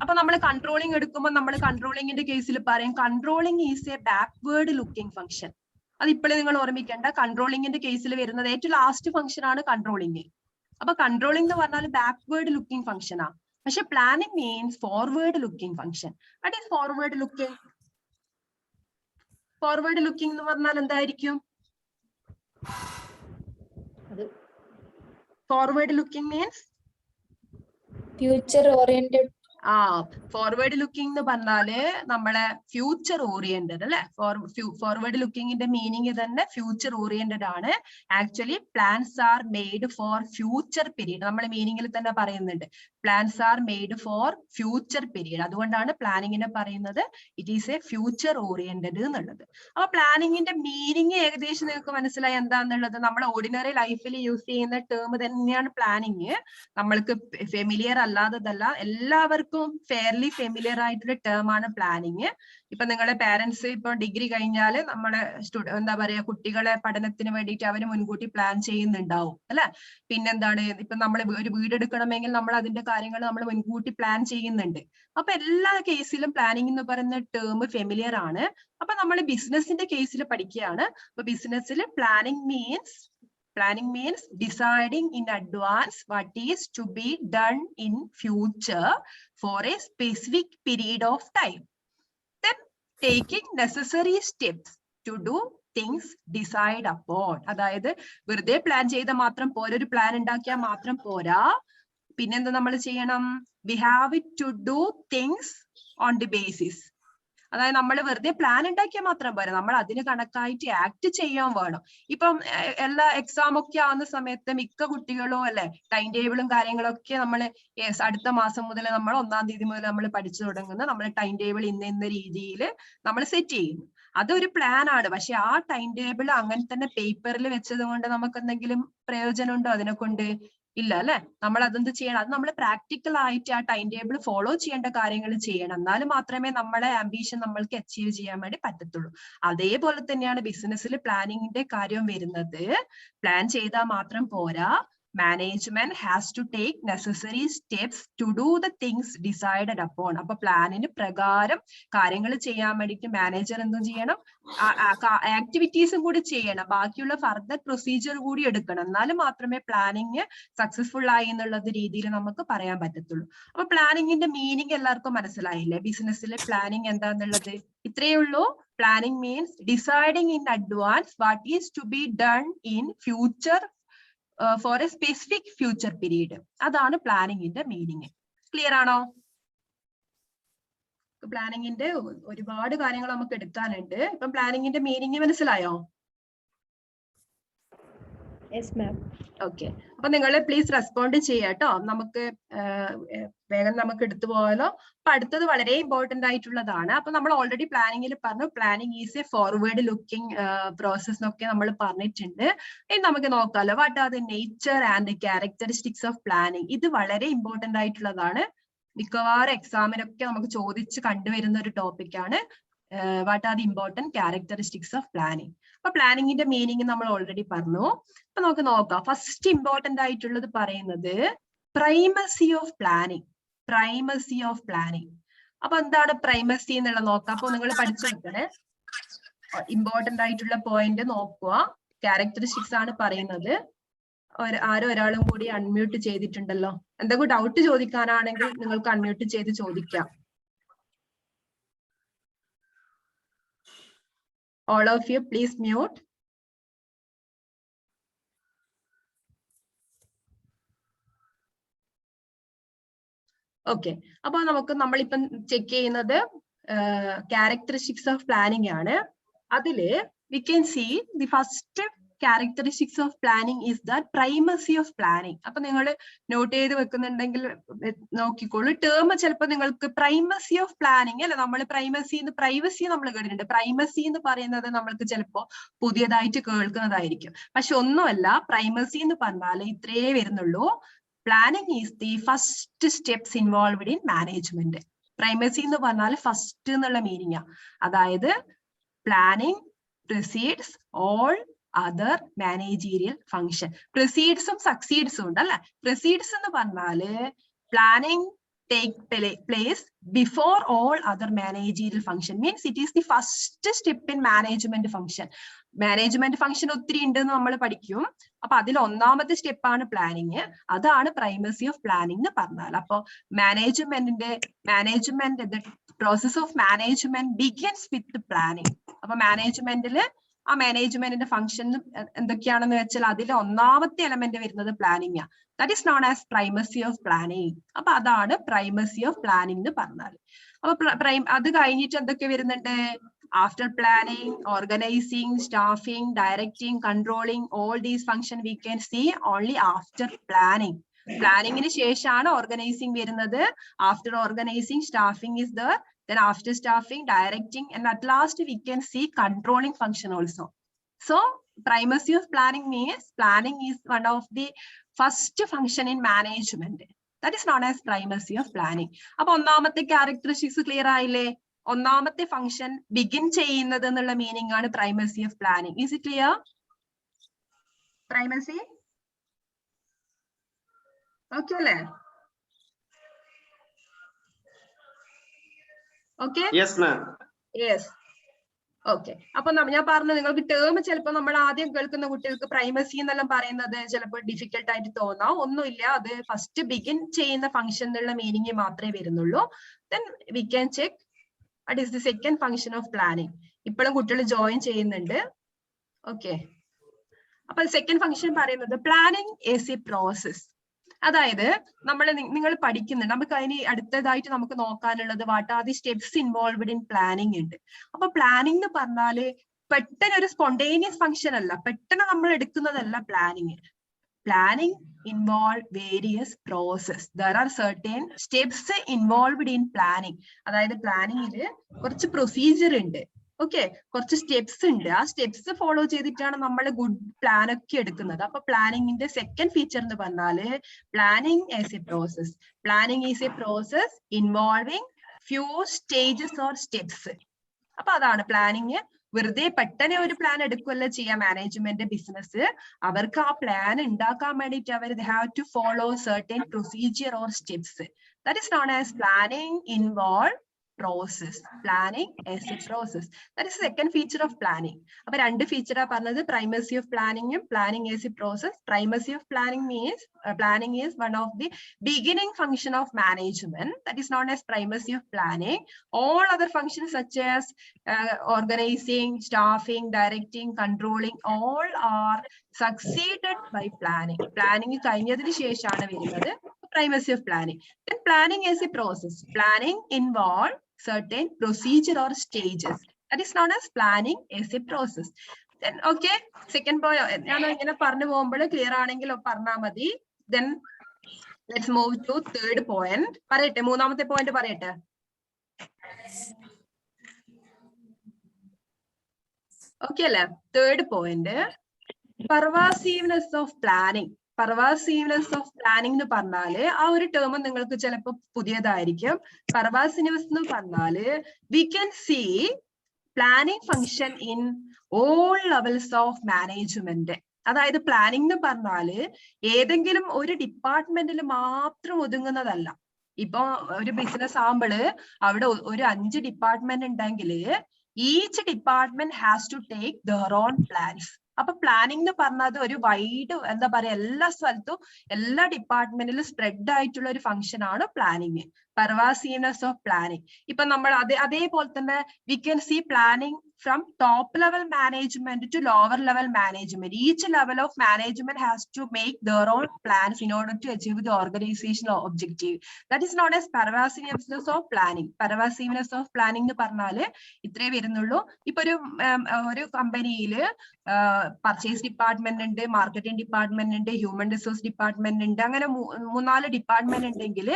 അപ്പൊ നമ്മൾ കൺട്രോളിങ് എടുക്കുമ്പോൾ നമ്മൾ കൺട്രോളിങ്ങിന്റെ കേസിൽ പറയും controlling is a backward looking function. അത് ഇപ്പോഴും നിങ്ങൾ ഓർമ്മിക്കേണ്ട. കൺട്രോളിങ്ങിന്റെ കേസിൽ വരുന്നത് ഏറ്റവും ലാസ്റ്റ് ഫംഗ്ഷൻ ആണ് കൺട്രോളിങ്. അപ്പൊ കൺട്രോളിംഗ് എന്ന് പറഞ്ഞാൽ ബാക്ക്വേർഡ് ലുക്കിംഗ് ഫംഗ്ഷൻ ആ. പക്ഷെ planning means forward looking function. What is forward looking? Forward looking എന്ന് പറഞ്ഞാൽ എന്തായിരിക്കും? Forward looking means future oriented. Forward looking എന്ന് പറഞ്ഞാല് നമ്മളെ ഫ്യൂച്ചർ ഓറിയന്റഡ് അല്ലെ. ഫോർവേഡ് ലുക്കിംഗിന്റെ മീനിങ് തന്നെ ഫ്യൂച്ചർ ഓറിയന്റഡ് ആണ്. Actually plans are made for future period. നമ്മൾ മീനിങ്ങിൽ തന്നെ പറയുന്നുണ്ട് plans are made for future period. അതുകൊണ്ടാണ് പ്ലാനിങ്ങിനെ പറയുന്നത് it is a future oriented എന്നുള്ളത്. അപ്പൊ പ്ലാനിങ്ങിന്റെ മീനിങ് ഏകദേശം നിങ്ങൾക്ക് മനസ്സിലായി എന്താന്നുള്ളത്. നമ്മൾ ഓർഡിനറി ലൈഫിൽ യൂസ് ചെയ്യുന്ന ടേം തന്നെയാണ് പ്ലാനിങ്. നമ്മൾക്ക് ഫെമിലിയർ അല്ലാത്തതല്ല, എല്ലാവർക്കും ഫെയർലി ഫെമിലിയർ ആയിട്ടുള്ള ടേം ആണ് പ്ലാനിങ്. ഇപ്പൊ നിങ്ങളുടെ പാരന്റ്സ് ഇപ്പൊ ഡിഗ്രി കഴിഞ്ഞാല് നമ്മളെ എന്താ പറയാ കുട്ടികളെ പഠനത്തിന് വേണ്ടിയിട്ട് അവര് മുൻകൂട്ടി പ്ലാൻ ചെയ്യുന്നുണ്ടാവും അല്ലെ. പിന്നെന്താണ്, ഇപ്പൊ നമ്മൾ ഒരു വീട് എടുക്കണമെങ്കിൽ നമ്മൾ അതിന്റെ കാര്യങ്ങൾ നമ്മൾ മുൻകൂട്ടി പ്ലാൻ ചെയ്യുന്നുണ്ട്. അപ്പൊ എല്ലാ കേസിലും പ്ലാനിങ് എന്ന് പറയുന്ന ടേം ഫെമിലിയർ ആണ്. അപ്പൊ നമ്മൾ ബിസിനസിന്റെ കേസിൽ പഠിക്കുകയാണ്. അപ്പൊ ബിസിനസ്സിൽ planning means deciding in advance what is to be done in future for a specific period of time. Then taking necessary steps to do things decide upon. അതായത് വെറുതെ പ്ലാൻ ചെയ്ത മാത്രം പോരാ, ഒരു പ്ലാൻ ഉണ്ടാക്കിയാൽ മാത്രം പോരാ. പിന്നെന്താ നമ്മൾ ചെയ്യണം? We have to do things on the basis. അതായത് നമ്മൾ വെറുതെ പ്ലാൻ ഉണ്ടാക്കിയാൽ മാത്രം പോരാ, നമ്മൾ അതിന് കണക്കായിട്ട് ആക്ട് ചെയ്യാൻ വേണം. ഇപ്പം എല്ലാ എക്സാം ഒക്കെ ആവുന്ന സമയത്ത് മിക്ക കുട്ടികളും അല്ലെ ടൈം ടേബിളും കാര്യങ്ങളൊക്കെ നമ്മൾ അടുത്ത മാസം മുതൽ നമ്മൾ 1-ാം തീയതി മുതൽ നമ്മൾ പഠിച്ചു തുടങ്ങുന്ന നമ്മുടെ ടൈം ടേബിൾ ഇന്ന രീതിയിൽ നമ്മൾ സെറ്റ് ചെയ്യുന്നു. അതൊരു പ്ലാൻ ആണ്. പക്ഷെ ആ ടൈം ടേബിൾ അങ്ങനെ തന്നെ പേപ്പറിൽ വെച്ചത് കൊണ്ട് നമുക്ക് എന്തെങ്കിലും പ്രയോജനം ഉണ്ടോ അതിനെ കൊണ്ട്? ഇല്ല അല്ലെ. നമ്മൾ അതെന്ത് ചെയ്യണം? അത് നമ്മൾ പ്രാക്ടിക്കൽ ആയിട്ട് ആ ടൈം ടേബിൾ ഫോളോ ചെയ്യേണ്ട കാര്യങ്ങൾ ചെയ്യണം. എന്നാലും മാത്രമേ നമ്മളെ ആംബിഷൻ നമ്മൾക്ക് അച്ചീവ് ചെയ്യാൻ വേണ്ടി പറ്റത്തുള്ളൂ. അതേപോലെ തന്നെയാണ് ബിസിനസ്സിൽ പ്ലാനിങ്ങിന്റെ കാര്യം വരുന്നത്. പ്ലാൻ ചെയ്താൽ മാത്രം പോരാ, management has to take necessary steps to do the things decided upon. അപ്പൊ പ്ലാനിന് പ്രകാരം കാര്യങ്ങൾ ചെയ്യാൻ വേണ്ടിയിട്ട് മാനേജർ എന്തും ചെയ്യണം, ആക്ടിവിറ്റീസും കൂടി ചെയ്യണം, ബാക്കിയുള്ള ഫർദർ പ്രൊസീജിയർ കൂടി എടുക്കണം. എന്നാലും മാത്രമേ പ്ലാനിങ് സക്സസ്ഫുൾ ആയി എന്നുള്ളത് രീതിയിൽ നമുക്ക് പറയാൻ പറ്റത്തുള്ളൂ. അപ്പൊ പ്ലാനിങ്ങിന്റെ മീനിങ് എല്ലാവർക്കും മനസ്സിലായില്ലേ? ബിസിനസ്സിലെ പ്ലാനിങ് എന്താന്നുള്ളത് ഇത്രയേ ഉള്ളൂ. Planning means deciding in advance what is to be done in future for a specific future period. അതാണ് പ്ലാനിങ്ങിന്റെ മീനിങ്. ക്ലിയർ ആണോ? പ്ലാനിങ്ങിന്റെ ഒരുപാട് കാര്യങ്ങൾ നമുക്ക് എടുക്കാനുണ്ട്. ഇപ്പം പ്ലാനിങ്ങിന്റെ മീനിങ് മനസ്സിലായോ? ഓക്കെ, അപ്പൊ നിങ്ങൾ പ്ലീസ് റെസ്പോണ്ട് ചെയ്യാട്ടോ. നമുക്ക് വേഗം നമുക്ക് എടുത്തു പോകാലോ. അപ്പൊ അടുത്തത് വളരെ ഇമ്പോർട്ടന്റ് ആയിട്ടുള്ളതാണ്. അപ്പൊ നമ്മൾ ഓൾറെഡി പ്ലാനിങ്ങിൽ പറഞ്ഞു planning is a forward looking process എന്നൊക്കെ നമ്മൾ പറഞ്ഞിട്ടുണ്ട്. ഇനി നമുക്ക് നോക്കാലോ what are the nature and characteristics of planning. ഇത് വളരെ ഇമ്പോർട്ടന്റ് ആയിട്ടുള്ളതാണ്. മിക്കവാറും എക്സാമിനൊക്കെ നമുക്ക് ചോദിച്ച് കണ്ടുവരുന്ന ഒരു ടോപ്പിക്കാണ്. What are the important characteristics of planning. അപ്പൊ പ്ലാനിങ്ങിന്റെ മീനിങ് നമ്മൾ ഓൾറെഡി പറഞ്ഞു. അപ്പൊ നമുക്ക് നോക്കാം. ഫസ്റ്റ് ഇമ്പോർട്ടന്റ് ആയിട്ടുള്ളത് പറയുന്നത് primacy of planning. Primacy of planning. അപ്പൊ എന്താണ് പ്രൈമസി എന്നുള്ളത് നോക്കാം. അപ്പൊ നിങ്ങൾ പഠിച്ചു വെക്കണേ. ഇമ്പോർട്ടന്റ് ആയിട്ടുള്ള പോയിന്റ് നോക്കുക. ക്യാരക്ടറിസ്റ്റിക്സ് ആണ് പറയുന്നത്. ഒരാളും കൂടി അൺമ്യൂട്ട് ചെയ്തിട്ടുണ്ടല്ലോ. എന്തെങ്കിലും ഡൗട്ട് ചോദിക്കാനാണെങ്കിൽ നിങ്ങൾക്ക് അൺമ്യൂട്ട് ചെയ്ത് ചോദിക്കാം. All of you, please mute. Okay. അപ്പോൾ നമുക്ക് നമ്മളിപ്പം ചെക്ക് ചെയ്യുന്നത് characteristics of planning ആണ്. അതില് we can see the first characteristics of planning is the primacy of planning. അപ്പൊ നിങ്ങൾ നോട്ട് ചെയ്ത് വെക്കുന്നുണ്ടെങ്കിൽ നോക്കിക്കോളൂ. ടേം ചിലപ്പോൾ നിങ്ങൾക്ക് പ്രൈമസി ഓഫ് പ്ലാനിങ് അല്ലെ, നമ്മൾ പ്രൈവസി നമ്മൾ കേട്ടിട്ടുണ്ട്. പ്രൈമസി എന്ന് പറയുന്നത് നമ്മൾക്ക് ചിലപ്പോൾ പുതിയതായിട്ട് കേൾക്കുന്നതായിരിക്കും. പക്ഷെ ഒന്നുമല്ല, പ്രൈമസി എന്ന് പറഞ്ഞാൽ ഇത്രേ വരുന്നുള്ളൂ. Planning is the first steps involved in management. Primacy എന്ന് പറഞ്ഞാൽ ഫസ്റ്റ് എന്നുള്ള മീനിങ്. അതായത് planning precedes all other managerial function. Precedes ഉം succeeds ഉണ്ട് അല്ലെ. Precedes എന്ന് പറഞ്ഞാല് planning take place before all other managerial function, means it is the first step in management function. Management function ഒത്തിരി ഉണ്ടെന്ന് നമ്മൾ പഠിക്കും. അപ്പൊ അതിൽ ഒന്നാമത്തെ സ്റ്റെപ്പാണ് പ്ലാനിങ്. അതാണ് പ്രൈമസി ഓഫ് പ്ലാനിങ് എന്ന് പറഞ്ഞാൽ. അപ്പൊ management process of management begins with planning. അപ്പൊ മാനേജ്മെന്റില് ആ മാനേജ്മെന്റിന്റെ ഫംഗ്ഷൻ എന്തൊക്കെയാണെന്ന് വെച്ചാൽ അതിൽ ഒന്നാമത്തെ എലമെന്റ് വരുന്നത് planning. That is known as primacy of planning. അപ്പൊ അതാണ് പ്രൈമസി ഓഫ് പ്ലാനിങ് എന്ന് പറഞ്ഞാൽ. അപ്പൊ അത് കഴിഞ്ഞിട്ട് എന്തൊക്കെ വരുന്നുണ്ട്? After planning, organizing, staffing, directing, controlling, all these functions we can see only after planning. Planning ന് ശേഷമാണ് organizing വരുന്നത്. After organizing, staffing is there. Then after staffing, directing, and at last we can see controlling function also. So primacy of planning means planning is one of the first function in management. That is known as primacy of planning. അപ്പൊ ഒന്നാമത്തെ characteristics clear ആയില്ലേ? ഒന്നാമത്തെ function begin ചെയ്യുന്നത് എന്നുള്ള meaning ആണ് primacy of planning. Is it clear? Primacy okay അല്ലേ? Okay, yes, okay. അപ്പൊ ഞാൻ പറഞ്ഞു, നിങ്ങൾക്ക് ടേം ചിലപ്പോൾ നമ്മൾ ആദ്യം കേൾക്കുന്ന കുട്ടികൾക്ക് പ്രൈമസി എന്നെല്ലാം പറയുന്നത് ചിലപ്പോൾ ഡിഫിക്കൽട്ട് ആയിട്ട് തോന്നാം. ഒന്നുമില്ല, അത് ഫസ്റ്റ് ബിഗിൻ ചെയ്യുന്ന ഫംഗ്ഷൻ എന്നുള്ള മീനിങ് മാത്രമേ വരുന്നുള്ളൂ. Then we can check what is the second function of planning. ഇപ്പോഴും കുട്ടികൾ ജോയിൻ ചെയ്യുന്നുണ്ട്. ഓക്കെ, അപ്പൊ സെക്കൻഡ് ഫംഗ്ഷൻ പറയുന്നത് പ്ലാനിങ് ഈസ് എ പ്രോസസ്. അതായത് നിങ്ങൾ പഠിക്കുന്നുണ്ട്, നമുക്ക് അതിന് അടുത്തതായിട്ട് നമുക്ക് നോക്കാനുള്ളത് what are the steps involved in planning ഉണ്ട്. അപ്പൊ പ്ലാനിങ് എന്ന് പറഞ്ഞാല് പെട്ടെന്ന് ഒരു സ്പോണ്ടേനിയസ് ഫംഗ്ഷൻ അല്ല, പെട്ടെന്ന് നമ്മൾ എടുക്കുന്നതല്ല planning. Planning involve various process. There are certain steps involved in planning. അതായത് പ്ലാനിങ്ങില് കുറച്ച് പ്രൊസീജിയർ ഉണ്ട്. ഓക്കെ, കുറച്ച് സ്റ്റെപ്സ് ഉണ്ട്. ആ സ്റ്റെപ്സ് ഫോളോ ചെയ്തിട്ടാണ് നമ്മൾ ഗുഡ് പ്ലാൻ ഒക്കെ എടുക്കുന്നത്. അപ്പൊ പ്ലാനിങ്ങിന്റെ സെക്കൻഡ് ഫീച്ചർ എന്ന് പറഞ്ഞാല് planning as A process. Planning is a process involving few stages or steps. അപ്പൊ അതാണ് പ്ലാനിങ്. വെറുതെ പെട്ടെന്ന് ഒരു പ്ലാൻ എടുക്കുകയല്ല ചെയ്യാം മാനേജ്മെന്റ് ബിസിനസ്. അവർക്ക് ആ പ്ലാൻ ഉണ്ടാക്കാൻ വേണ്ടിയിട്ട് അവർ have to follow certain procedure or steps. That is known as planning involve process. Planning as a process. That is the second feature of planning. അപ്പൊ രണ്ട് ഫീച്ചറാ പറഞ്ഞത്, primacy of planning and planning as a process. Primacy of planning means planning is one of the beginning function of management. That is known as primacy of planning. All other functions such as organizing, staffing, directing, controlling, all are succeeded by planning. Planning കഴിഞ്ഞതിന് ശേഷമാണ് വരുന്നത് primacy of planning. Then planning as a process. Planning involves certain procedure or stages. That is known as planning as a process. Then okay, second point ഞാൻ ഇങ്ങനെ പറഞ്ഞു പോകുമ്പോൾ clear ആണെങ്കിൽ പറഞ്ഞാൽ മതി. Then let's move to third point. പറയട്ടെ, മൂന്നാമത്തെ point പറയട്ടെ. ഓക്കെ അല്ലേ? Third point pervasiveness of planning. Pervasiveness of planning എന്ന് പറഞ്ഞാല് ആ ഒരു ടേം നിങ്ങൾക്ക് ചിലപ്പോൾ പുതിയതായിരിക്കും. Pervasiveness എന്ന് പറഞ്ഞാല് we can see planning function in all levels of management. അതായത് പ്ലാനിംഗ് എന്ന് പറഞ്ഞാല് ഏതെങ്കിലും ഒരു ഡിപ്പാർട്ട്മെന്റിൽ മാത്രം ഒതുങ്ങുന്നതല്ല. ഇപ്പൊ ഒരു ബിസിനസ് ആകുമ്പോള് അവിടെ ഒരു 5 ഡിപ്പാർട്ട്മെന്റ് ഉണ്ടെങ്കില് each department has to take their own plans. അപ്പൊ പ്ലാനിംഗ് എന്ന് പറഞ്ഞത് ഒരു വൈഡ് എന്താ പറയാ, എല്ലാ സ്ഥലത്തും എല്ലാ ഡിപ്പാർട്ട്മെന്റിലും സ്പ്രെഡ് ആയിട്ടുള്ള ഒരു ഫംഗ്ഷൻ ആണ് പ്ലാനിങ്. പെർവാസീവ്നെസ് of planning. ഇപ്പൊ നമ്മൾ അതേപോലെ തന്നെ we can see planning from top level management to lower level management. Each level of management has to make their own plans in order to achieve the organizational objective. That is known as pervasiveness of planning. Pervasiveness of planning എന്ന് പറഞ്ഞാല് ഇത്രേ വരുന്നുള്ളൂ. ഇപ്പൊ ഒരു കമ്പനിയില് purchase department ഉണ്ട്, marketing department ഉണ്ട്, human resource department ഉണ്ട്, അങ്ങനെ 3-4 ഡിപ്പാർട്ട്മെന്റ് ഉണ്ടെങ്കിൽ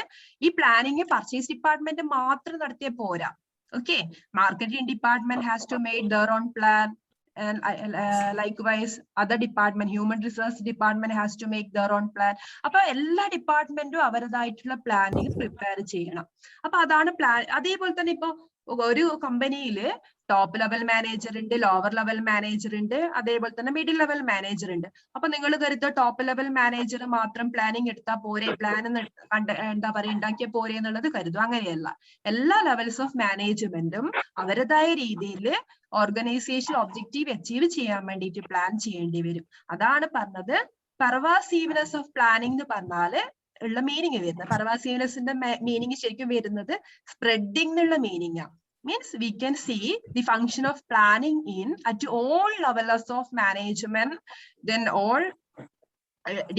ഈ പ്ലാനിങ് പർച്ചേസ് ഡിപ്പാർട്ട്മെന്റ് മാത്രം നടത്തിയ പോരാ. Okay, marketing department has to make their own plan, and likewise other department, human resource department has to make their own plan. അപ്പൊ എല്ലാ ഡിപ്പാർട്ട്മെന്റും അവരുടേതായിട്ടുള്ള പ്ലാനിങ് പ്രിപ്പയർ ചെയ്യണം. അപ്പൊ അതാണ് പ്ലാൻ. അതേപോലെ തന്നെ ഇപ്പൊ ഒരു കമ്പനിയില് ടോപ്പ് ലെവൽ മാനേജർ ഉണ്ട്, ലോവർ ലെവൽ മാനേജർ ഉണ്ട്, അതേപോലെ തന്നെ മിഡിൽ ലെവൽ മാനേജർ ഉണ്ട്. അപ്പൊ നിങ്ങൾ കരുതുക ടോപ്പ് ലെവൽ മാനേജർ മാത്രം പ്ലാനിങ് എടുത്താൽ പോരെ, പ്ലാൻ എന്താ പറയുക ഉണ്ടാക്കിയ പോരെ എന്നുള്ളത് കരുതും. അങ്ങനെയല്ല, എല്ലാ ലെവൽസ് ഓഫ് മാനേജ്മെന്റും അവരുടേതായ രീതിയിൽ ഓർഗനൈസേഷൻ ഒബ്ജക്റ്റീവ് അച്ചീവ് ചെയ്യാൻ വേണ്ടിയിട്ട് പ്ലാൻ ചെയ്യേണ്ടി വരും. അതാണ് പറഞ്ഞത് പെർവാസീവ്നെസ് ഓഫ് പ്ലാനിങ് എന്ന് പറഞ്ഞാല് ഉള്ള മീനിങ് വരുന്നത്. പെർവാസീവ്നെസിന്റെ മീനിങ് ശരിക്കും വരുന്നത് സ്പ്രെഡിങ് എന്നുള്ള മീനിങ് ആണ്. Means we can see the function of planning at all levels of management, then all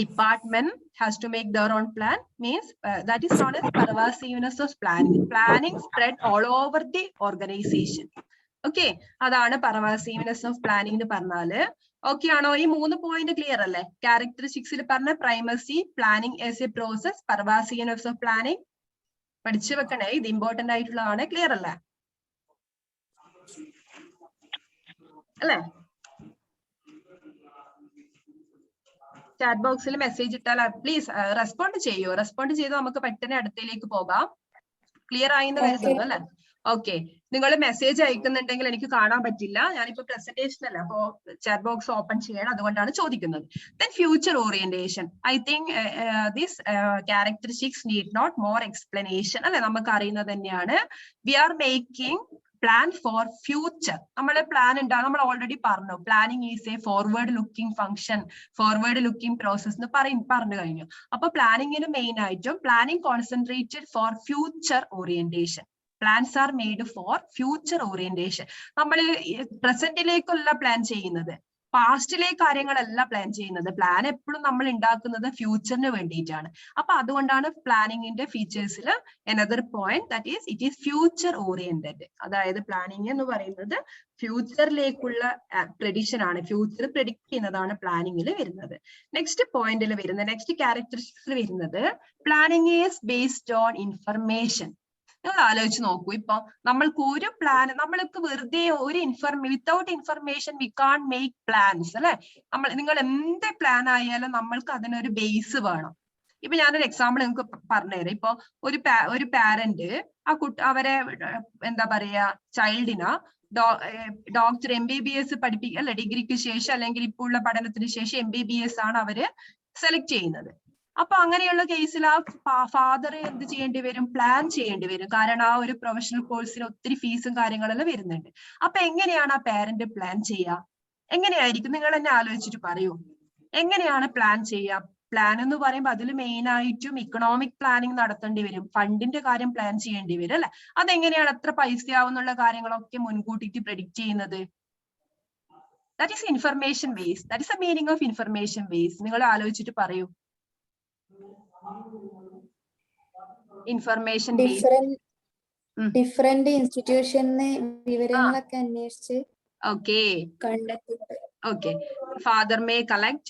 department has to make their own plan. Means that is known as pervasiveness of planning. Planning spread all over the organization. Okay, അതാണ് pervasiveness of planning എന്ന് പറഞ്ഞാല്. Okay ആണോ? ഈ 3 point clear അല്ലേ? ക്യാരക്ടറിസ്റ്റിക്സിൽ പറഞ്ഞ primacy, planning as A process, pervasiveness of planning പഠിച്ചു വെക്കണേ, ഇത് ഇമ്പോർട്ടന്റ് ആയിട്ടുള്ളതാണ്. ക്ലിയർ അല്ലേ? അല്ലേ? ചാറ്റ് ബോക്സിൽ മെസ്സേജ് ഇട്ടാൽ പ്ലീസ് റെസ്പോണ്ട് ചെയ്യൂ. റെസ്പോണ്ട് ചെയ്ത് നമുക്ക് പെട്ടെന്ന് അടുത്തേക്ക് പോകാം. ക്ലിയർ ആയിന്ന് കരുതുന്നു അല്ലെ? ഓക്കെ, നിങ്ങൾ മെസ്സേജ് അയക്കുന്നുണ്ടെങ്കിൽ എനിക്ക് കാണാൻ പറ്റില്ല. ഞാനിപ്പോ പ്രസന്റേഷൻ അല്ല, അപ്പോ ചാറ്റ് ബോക്സ് ഓപ്പൺ ചെയ്യണം, അതുകൊണ്ടാണ് ചോദിക്കുന്നത്. Then future orientation. I think this characteristics need not more explanation. അല്ലെ? നമുക്ക് അറിയുന്നത് തന്നെയാണ്. We are making plan for future. നമ്മളെ പ്ലാൻ ഉണ്ടാകും. നമ്മൾ ഓൾറെഡി പറഞ്ഞു, planning is a forward looking function, forward looking process എന്ന് പറഞ്ഞു കഴിഞ്ഞു. അപ്പൊ പ്ലാനിങ്ങിന് മെയിൻ ആയിട്ടും planning concentrated for future orientation. Plans are made for future orientation. നമ്മൾ പ്രസന്റിലേക്കുള്ള പ്ലാൻ ചെയ്യുന്നത്, പാസ്റ്റിലെ കാര്യങ്ങളല്ല പ്ലാൻ ചെയ്യുന്നത്. പ്ലാൻ എപ്പോഴും നമ്മൾ ഉണ്ടാക്കുന്നത് ഫ്യൂച്ചറിന് വേണ്ടിയിട്ടാണ്. അപ്പൊ അതുകൊണ്ടാണ് പ്ലാനിങ്ങിന്റെ ഫീച്ചേഴ്സിൽ another point, that is it is future oriented. അതായത് പ്ലാനിങ് എന്ന് പറയുന്നത് ഫ്യൂച്ചറിലേക്കുള്ള പ്രഡിക്ഷൻ ആണ്, ഫ്യൂച്ചർ പ്രെഡിക്ട് ചെയ്യുന്നതാണ് പ്ലാനിങ്ങിൽ വരുന്നത്. നെക്സ്റ്റ് പോയിന്റിൽ വരുന്നത്, നെക്സ്റ്റ് ക്യാരക്ടറിസ്റ്റിക്സിൽ വരുന്നത് planning is based on information. നിങ്ങൾ ആലോചിച്ച് നോക്കൂ, ഇപ്പൊ നമ്മൾക്ക് ഒരു പ്ലാൻ, നമ്മൾക്ക് വെറുതെ ഒരു without information we can make plans അല്ലെ? നിങ്ങൾ എന്ത് പ്ലാൻ ആയാലും നമ്മൾക്ക് അതിനൊരു ബേസ് വേണം. ഇപ്പൊ ഞാനൊരു എക്സാമ്പിൾ നിങ്ങൾക്ക് പറഞ്ഞുതരാം. ഇപ്പൊ ഒരു പാരന്റ് അവരെ എന്താ പറയാ ചൈൽഡിന് ഡോക്ടർ MBBS അല്ലെ, ഡിഗ്രിക്ക് ശേഷം അല്ലെങ്കിൽ ഇപ്പോൾ ഉള്ള പഠനത്തിന് ശേഷം MBBS ആണ് അവര് സെലക്ട് ചെയ്യുന്നത്. അപ്പൊ അങ്ങനെയുള്ള കേസിൽ ആ ഫാദർ എന്ത് ചെയ്യേണ്ടി വരും? പ്ലാൻ ചെയ്യേണ്ടി വരും. കാരണം ആ ഒരു പ്രൊഫഷണൽ കോഴ്സിന് ഒത്തിരി ഫീസും കാര്യങ്ങളെല്ലാം വരുന്നുണ്ട്. അപ്പൊ എങ്ങനെയാണ് ആ പാരന്റ് പ്ലാൻ ചെയ്യുക? എങ്ങനെയായിരിക്കും? നിങ്ങൾ തന്നെ ആലോചിച്ചിട്ട് പറയൂ, എങ്ങനെയാണ് പ്ലാൻ ചെയ്യുക? പ്ലാൻ എന്ന് പറയുമ്പോൾ അതിൽ മെയിൻ ആയിട്ടും ഇക്കണോമിക് പ്ലാനിങ് നടത്തേണ്ടി വരും, ഫണ്ടിന്റെ കാര്യം പ്ലാൻ ചെയ്യേണ്ടി വരും അല്ലെ? അതെങ്ങനെയാണ് എത്ര പൈസയാവുന്നുള്ള കാര്യങ്ങളൊക്കെ മുൻകൂട്ടിട്ട് പ്രെഡിക്റ്റ് ചെയ്യുന്നത്? That is information base. That is A meaning of information base. നിങ്ങൾ ആലോചിച്ചിട്ട് പറയൂ. ഇൻഫർമേഷൻ ഡിഫറെന്റ് ഇൻസ്റ്റിറ്റ്യൂഷന് വിവരങ്ങളൊക്കെ അന്വേഷിച്ച് Okay, father may collect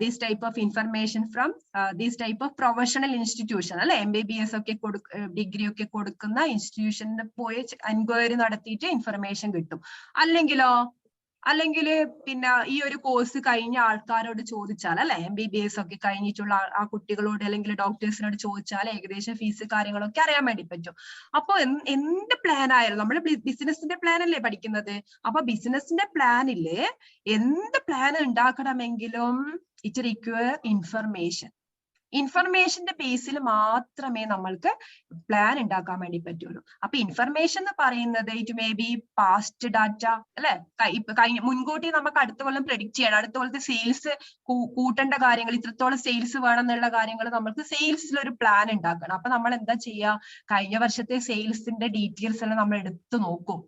this type of information from this type of professional institution അല്ലെ? MBBS ഒക്കെ ഡിഗ്രി ഒക്കെ കൊടുക്കുന്ന ഇൻസ്റ്റിറ്റ്യൂഷനിൽ പോയി എൻക്വയറി നടത്തിയിട്ട് ഇൻഫർമേഷൻ കിട്ടും. അല്ലെങ്കിൽ പിന്നെ ഈ ഒരു കോഴ്സ് കഴിഞ്ഞ ആൾക്കാരോട് ചോദിച്ചാൽ അല്ലെ, MBBS ഒക്കെ കഴിഞ്ഞിട്ടുള്ള ആ കുട്ടികളോട് അല്ലെങ്കിൽ ഡോക്ടേഴ്സിനോട് ചോദിച്ചാൽ ഏകദേശം ഫീസ് കാര്യങ്ങളൊക്കെ അറിയാൻ വേണ്ടി പറ്റും. അപ്പൊ എന്ത് പ്ലാൻ ആയാലും, നമ്മൾ ബിസിനസിന്റെ പ്ലാൻ അല്ലേ പഠിക്കുന്നത്. അപ്പൊ ബിസിനസിന്റെ പ്ലാനില് എന്ത് പ്ലാൻ ഉണ്ടാക്കണമെങ്കിലും ഇറ്റ് റിക്വയർ ഇൻഫർമേഷൻ. ഇൻഫർമേഷന്റെ ബേസിൽ മാത്രമേ നമ്മൾക്ക് പ്ലാൻ ഉണ്ടാക്കാൻ വേണ്ടി പറ്റുള്ളൂ. അപ്പൊ ഇൻഫർമേഷൻ എന്ന് പറയുന്നത് it may be past data അല്ലെ? മുൻകൂട്ടി നമുക്ക് അടുത്ത കൊല്ലം പ്രെഡിക്റ്റ് ചെയ്യണം, അടുത്ത കൊല്ലത്തെ സെയിൽസ് കൂട്ടേണ്ട കാര്യങ്ങൾ, ഇത്രത്തോളം സെയിൽസ് വേണം എന്നുള്ള കാര്യങ്ങൾ നമുക്ക് സെയിൽസിൽ ഒരു പ്ലാൻ ഉണ്ടാക്കണം. അപ്പൊ നമ്മൾ എന്താ ചെയ്യുക? കഴിഞ്ഞ വർഷത്തെ സെയിൽസിന്റെ ഡീറ്റെയിൽസ് എല്ലാം നമ്മൾ എടുത്തു നോക്കും.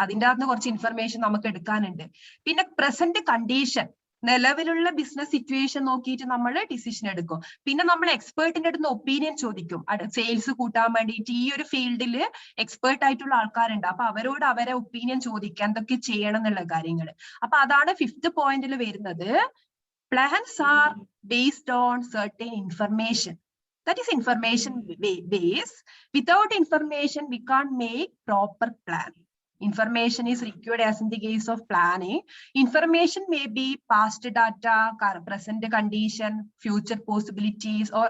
അതിൻ്റെ അകത്ത് കുറച്ച് ഇൻഫർമേഷൻ നമുക്ക് എടുക്കാനുണ്ട്. പിന്നെ പ്രസന്റ് കണ്ടീഷൻ, നിലവിലുള്ള ബിസിനസ് സിറ്റുവേഷൻ നോക്കിയിട്ട് നമ്മൾ ഡിസിഷൻ എടുക്കും. പിന്നെ നമ്മൾ എക്സ്പേർട്ടിന്റെ അടുത്ത് ഒപ്പീനിയൻ ചോദിക്കും. സെയിൽസ് കൂട്ടാൻ വേണ്ടിയിട്ട് ഈ ഒരു ഫീൽഡിൽ എക്സ്പേർട്ട് ആയിട്ടുള്ള ആൾക്കാരുണ്ട്, അപ്പൊ അവരോട് അവരെ ഒപ്പീനിയൻ ചോദിക്കാൻ എന്തൊക്കെ ചെയ്യണം എന്നുള്ള കാര്യങ്ങൾ. അപ്പൊ അതാണ് 5th പോയിന്റിൽ വരുന്നത്. Plans are based on certain information. That is information base. Without information, we can't make proper plan. Information is required as in the case of planning. Information may be past data, present condition, future possibilities, or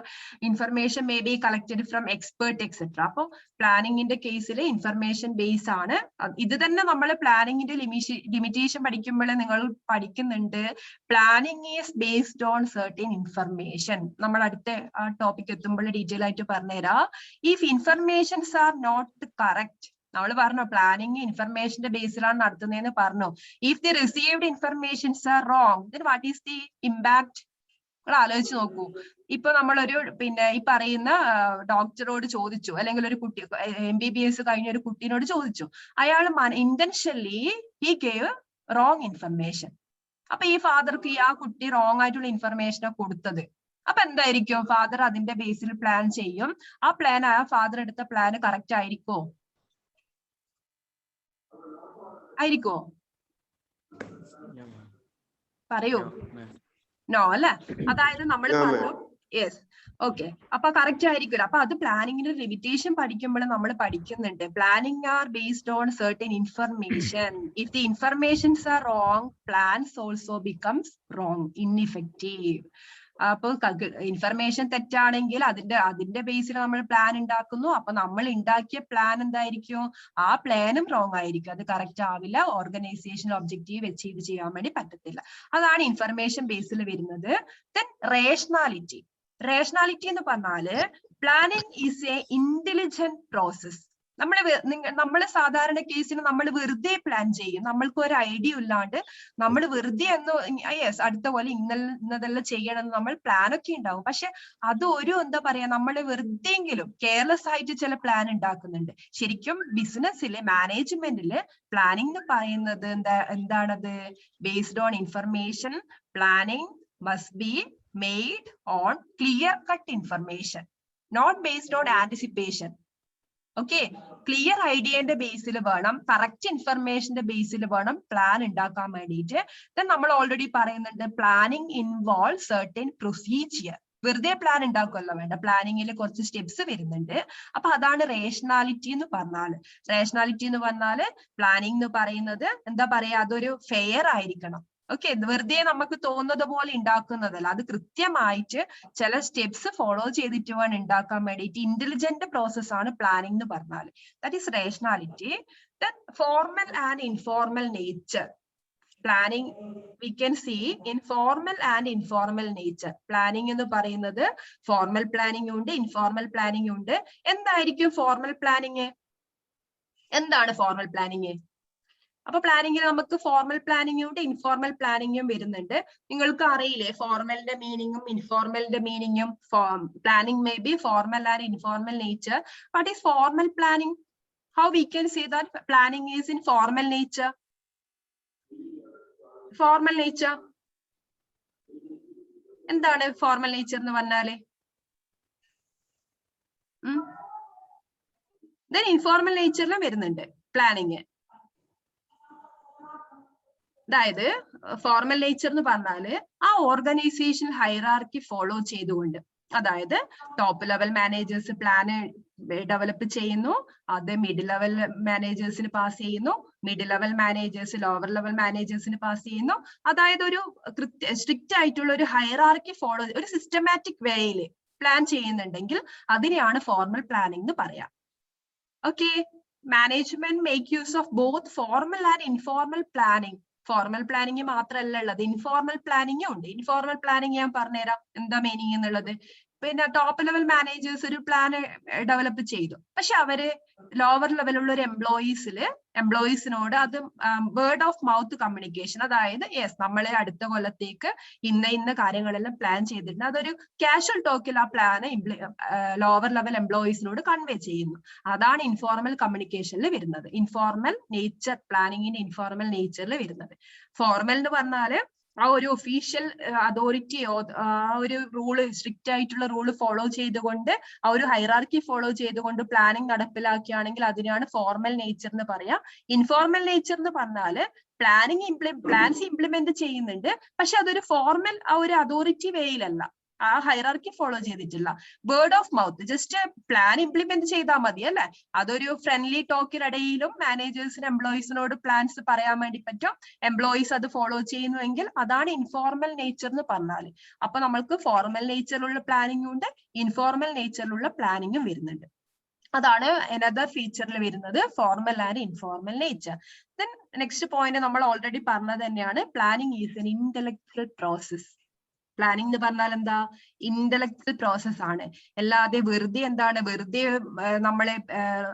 information may be collected from expert, etc. So, planning in the case is information based on it. This is the planning in the limitation. Planning is based on certain information. Topic detail. If informations are not correct, planning information based on if the received informations are wrong, then what is the impact? ഇപ്പൊ നമ്മളൊരു പിന്നെ ഈ പറയുന്ന ഡോക്ടറോട് ചോദിച്ചു, അല്ലെങ്കിൽ ഒരു കുട്ടി MBBS കഴിഞ്ഞ ഒരു കുട്ടീനോട് ചോദിച്ചു, അയാൾ intentionally he gave wrong information. അപ്പൊ ഈ ഫാദർക്ക് ആ കുട്ടി റോങ് ആയിട്ടുള്ള ഇൻഫർമേഷനെ കൊടുത്തത്. അപ്പൊ എന്തായിരിക്കും? ഫാദർ അതിന്റെ ബേസിൽ പ്ലാൻ ചെയ്യും. ആ പ്ലാൻ, ആ ഫാദർ എടുത്ത പ്ലാൻ കറക്റ്റ് ആയിരിക്കോ? ആയിരിക്കോ? പറയൂ. നോ അല്ലെ? അതായത് നമ്മൾ പറഞ്ഞു യെസ്, ഓക്കെ, അപ്പൊ കറക്റ്റ് ആയിരിക്കില്ല. അപ്പൊ അത് പ്ലാനിങ്ങിന്റെ ലിമിറ്റേഷൻ പഠിക്കുമ്പോൾ നമ്മൾ പഠിക്കുന്നുണ്ട്. Planning are based on certain information. If the informations are wrong, plans also becomes wrong, ineffective. അപ്പൊ ഇൻഫർമേഷൻ തെറ്റാണെങ്കിൽ അതിന്റെ ബേസിൽ നമ്മൾ പ്ലാൻ ഉണ്ടാക്കുന്നു. അപ്പൊ നമ്മൾ ഉണ്ടാക്കിയ പ്ലാൻ എന്തായിരിക്കും? ആ പ്ലാനും റോങ് ആയിരിക്കും, അത് കറക്റ്റ് ആവില്ല, ഓർഗനൈസേഷണൽ ഒബ്ജക്റ്റീവ് അച്ചീവ് ചെയ്യാൻ വേണ്ടി പറ്റത്തില്ല. അതാണ് ഇൻഫർമേഷൻ ബേസിൽ വരുന്നത്. Then rationality. റേഷണാലിറ്റി എന്ന് പറഞ്ഞാല് planning is A intelligent process. നമ്മള് സാധാരണ കേസിന് നമ്മൾ വെറുതെ പ്ലാൻ ചെയ്യും, നമ്മൾക്ക് ഒരു ഐഡിയ ഇല്ലാണ്ട് നമ്മൾ വെറുതെ യെസ് അടുത്ത പോലെ ഇന്നതെല്ലാം ചെയ്യണം നമ്മൾ പ്ലാനൊക്കെ ഉണ്ടാവും. പക്ഷെ അത് ഒരു എന്താ പറയാ, നമ്മൾ വെറുതെയെങ്കിലും കെയർലെസ് ആയിട്ട് ചില പ്ലാൻ ഉണ്ടാക്കുന്നുണ്ട്. ശരിക്കും ബിസിനസ്സിലെ മാനേജ്മെന്റില് പ്ലാനിങ് എന്ന് പറയുന്നത് എന്താണത്? Based on information. Planning must be made on clear cut information, not based on anticipation. Okay, clear ഐഡിയന്റെ ബേസിൽ വേണം, കറക്റ്റ് ഇൻഫർമേഷന്റെ ബേസിൽ വേണം പ്ലാൻ ഉണ്ടാക്കാൻ വേണ്ടിയിട്ട്. ദെൻ നമ്മൾ ഓൾറെഡി പറയുന്നുണ്ട് പ്ലാനിങ് ഇൻവോൾവ് സർട്ടൻ പ്രൊസീജിയർ. വെറുതെ പ്ലാൻ ഉണ്ടാക്കുമല്ലോ വേണ്ട, പ്ലാനിങ്ങിൽ കുറച്ച് സ്റ്റെപ്സ് വരുന്നുണ്ട്. അപ്പൊ അതാണ് റേഷണാലിറ്റി എന്ന് പറഞ്ഞാല്. റേഷണാലിറ്റി എന്ന് പറഞ്ഞാല് പ്ലാനിങ് എന്ന് പറയുന്നത് എന്താ പറയാ, അതൊരു ഫെയർ ആയിരിക്കണം. ഓക്കെ, വെറുതെ നമുക്ക് തോന്നുന്നത് പോലെ ഉണ്ടാക്കുന്നതല്ല, അത് കൃത്യമായിട്ട് ചില സ്റ്റെപ്സ് ഫോളോ ചെയ്തിട്ട് വേണം ഉണ്ടാക്കാൻ വേണ്ടിയിട്ട്. ഇന്റലിജന്റ് പ്രോസസ് ആണ് പ്ലാനിങ് എന്ന് പറഞ്ഞാൽ. That is rationality. Formal and informal nature. Planning we can see in formal and informal nature. Planning എന്ന് പറയുന്നത് ഫോർമൽ പ്ലാനിങ് ഉണ്ട്, ഇൻഫോർമൽ പ്ലാനിങ് ഉണ്ട്. എന്തായിരിക്കും ഫോർമൽ പ്ലാനിങ്? എന്താണ് ഫോർമൽ പ്ലാനിങ്? അപ്പൊ പ്ലാനിങ്ങിൽ നമുക്ക് ഫോർമൽ പ്ലാനിങ്ങും ഉണ്ട്, ഇൻഫോർമൽ പ്ലാനിങ്ങും വരുന്നുണ്ട്. നിങ്ങൾക്ക് അറിയില്ലേ ഫോർമലിന്റെ മീനിങ്ങും ഇൻഫോർമലിന്റെ മീനിങ്ങും? Planning may be formal and informal nature. What is formal planning? How we can say that planning is in formal nature? Formal nature എന്താണ്? ഫോർമൽ നേച്ചർ എന്ന് പറഞ്ഞാല് ദെൻ ഇൻഫോർമൽ നേച്ചറിലും വരുന്നുണ്ട് പ്ലാനിങ്. അതായത് ഫോർമൽ നേച്ചർ എന്ന് പറഞ്ഞാല് ആ ഓർഗനൈസേഷൻ ഹൈറാർക്കി ഫോളോ ചെയ്തുകൊണ്ട്, അതായത് top level managers plan develop ചെയ്യുന്നു, അത് മിഡിൽ ലെവൽ മാനേജേഴ്സിന് പാസ് ചെയ്യുന്നു, middle level managers lower level മാനേജേഴ്സിന് പാസ് ചെയ്യുന്നു. അതായത് ഒരു സ്ട്രിക്റ്റ് ആയിട്ടുള്ള ഒരു ഹൈറാർക്കി ഫോളോ, ഒരു സിസ്റ്റമാറ്റിക് വേയിൽ പ്ലാൻ ചെയ്യുന്നുണ്ടെങ്കിൽ അതിനെയാണ് ഫോർമൽ പ്ലാനിംഗ് എന്ന് പറയാം. Okay, management make use of both formal and informal planning. Formal planning മാത്രമല്ല ഉള്ളത്, ഇൻഫോർമൽ പ്ലാനിങ്ങും ഉണ്ട്. ഇൻഫോർമൽ പ്ലാനിങ് ഞാൻ പറഞ്ഞുതരാം എന്താ മീനിങ് എന്നുള്ളത്. പിന്നെ ടോപ്പ് ലെവൽ മാനേജേഴ്സ് ഒരു പ്ലാൻ ഡെവലപ്പ് ചെയ്തു. പക്ഷെ അവര് ലോവർ ലെവലുള്ള ഒരു എംപ്ലോയീസിനോട് അത് വേർഡ് ഓഫ് മൗത്ത് കമ്മ്യൂണിക്കേഷൻ, അതായത് യെസ് നമ്മളെ അടുത്ത കൊല്ലത്തേക്ക് ഇന്ന കാര്യങ്ങളെല്ലാം പ്ലാൻ ചെയ്തിട്ടുണ്ട്, അതൊരു കാഷ്വൽ ടോക്കിൽ ആ പ്ലാന് ലോവർ ലെവൽ എംപ്ലോയീസിനോട് കൺവേ ചെയ്യുന്നു. അതാണ് ഇൻഫോർമൽ കമ്മ്യൂണിക്കേഷനിൽ വരുന്നത്. ഇൻഫോർമൽ നേച്ചർ, പ്ലാനിങ്ങിന്റെ ഇൻഫോർമൽ നേച്ചറിൽ വരുന്നത്. ഫോർമൽ എന്ന് പറഞ്ഞാല് ആ ഒരു ഒഫീഷ്യൽ അതോറിറ്റിയോ ആ ഒരു റൂള്, സ്ട്രിക്റ്റ് ആയിട്ടുള്ള റൂള് ഫോളോ ചെയ്തുകൊണ്ട്, ആ ഒരു ഹൈറാർക്കി ഫോളോ ചെയ്തുകൊണ്ട് പ്ലാനിങ് നടപ്പിലാക്കുകയാണെങ്കിൽ അതിനാണ് ഫോർമൽ നേച്ചർ എന്ന് പറയാം. ഇൻഫോർമൽ നേച്ചർ എന്ന് പറഞ്ഞാല് പ്ലാൻസ് ഇംപ്ലിമെന്റ് ചെയ്യുന്നുണ്ട്, പക്ഷെ അതൊരു ഫോർമൽ ആ ഒരു അതോറിറ്റി വേയിലല്ല, ആ ഹൈറാർക്കി ഫോളോ ചെയ്തിട്ടില്ല. Word of mouth, just plan implement ചെയ്താൽ മതി അല്ലെ. അതൊരു ഫ്രണ്ട്ലി ടോക്കിനിടയിലും മാനേജേഴ്സിന് എംപ്ലോയീസിനോട് പ്ലാൻസ് പറയാൻ വേണ്ടി പറ്റും. എംപ്ലോയീസ് അത് ഫോളോ ചെയ്യുന്നുവെങ്കിൽ അതാണ് ഇൻഫോർമൽ നേച്ചർ എന്ന് പറഞ്ഞാൽ. അപ്പൊ നമ്മൾക്ക് ഫോർമൽ നേച്ചറിലുള്ള പ്ലാനിങ്ങും ഉണ്ട്, ഇൻഫോർമൽ നേച്ചറിലുള്ള പ്ലാനിങ്ങും വരുന്നുണ്ട്. അതാണ് അനദർ ഫീച്ചറിൽ വരുന്നത്, formal and informal nature. Then next point നമ്മൾ ഓൾറെഡി പറഞ്ഞത് തന്നെയാണ്, planning is N intellectual process. Planning എന്ന് പറഞ്ഞാൽ എന്താ? ഇന്റലക്ച്വൽ പ്രോസസ് ആണ്. അല്ലാതെ വെറുതെ നമ്മളെ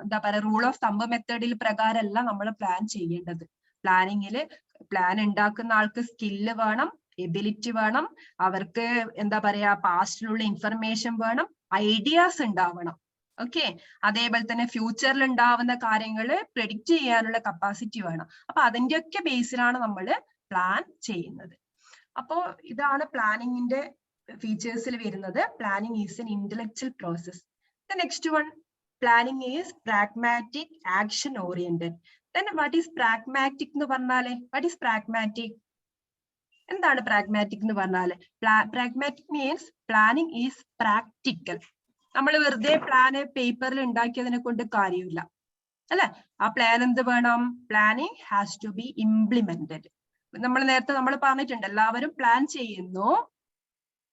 എന്താ പറയാ റൂൾ ഓഫ് തമ്പ് മെത്തേഡിൽ പ്രകാരമല്ല നമ്മൾ പ്ലാൻ ചെയ്യേണ്ടത്. പ്ലാനിങ്ങില് പ്ലാൻ ഉണ്ടാക്കുന്ന ആൾക്ക് സ്കില്ല് വേണം, എബിലിറ്റി വേണം, അവർക്ക് എന്താ പറയാ പാസ്റ്റിലുള്ള ഇൻഫർമേഷൻ വേണം, ഐഡിയാസ് ഉണ്ടാവണം. ഓക്കെ, അതേപോലെ തന്നെ ഫ്യൂച്ചറിൽ ഉണ്ടാവുന്ന കാര്യങ്ങൾ പ്രെഡിക്റ്റ് ചെയ്യാനുള്ള കപ്പാസിറ്റി വേണം. അപ്പൊ അതിന്റെയൊക്കെ ബേസിലാണ് നമ്മൾ പ്ലാൻ ചെയ്യുന്നത്. അപ്പോ ഇതാണ് പ്ലാനിങ്ങിന്റെ ഫീച്ചേഴ്സിൽ വരുന്നത്. Planning is N intellectual process. The next one, planning is pragmatic, action oriented. Then what is pragmatic എന്ന് പറഞ്ഞാല്? What is pragmatic? എന്താണ് പ്രാഗ്മാറ്റിക് എന്ന് പറഞ്ഞാല്? Pragmatic means planning is practical. നമ്മൾ വെറുതെ പ്ലാന് പേപ്പറിൽ ഉണ്ടാക്കിയതിനെ കൊണ്ട് കാര്യമില്ല അല്ലെ. ആ പ്ലാൻ എന്ത് വേണം? Planning has to be implemented. നമ്മൾ നേരത്തെ പറഞ്ഞിട്ടുണ്ട്, എല്ലാവരും പ്ലാൻ ചെയ്യുന്നു,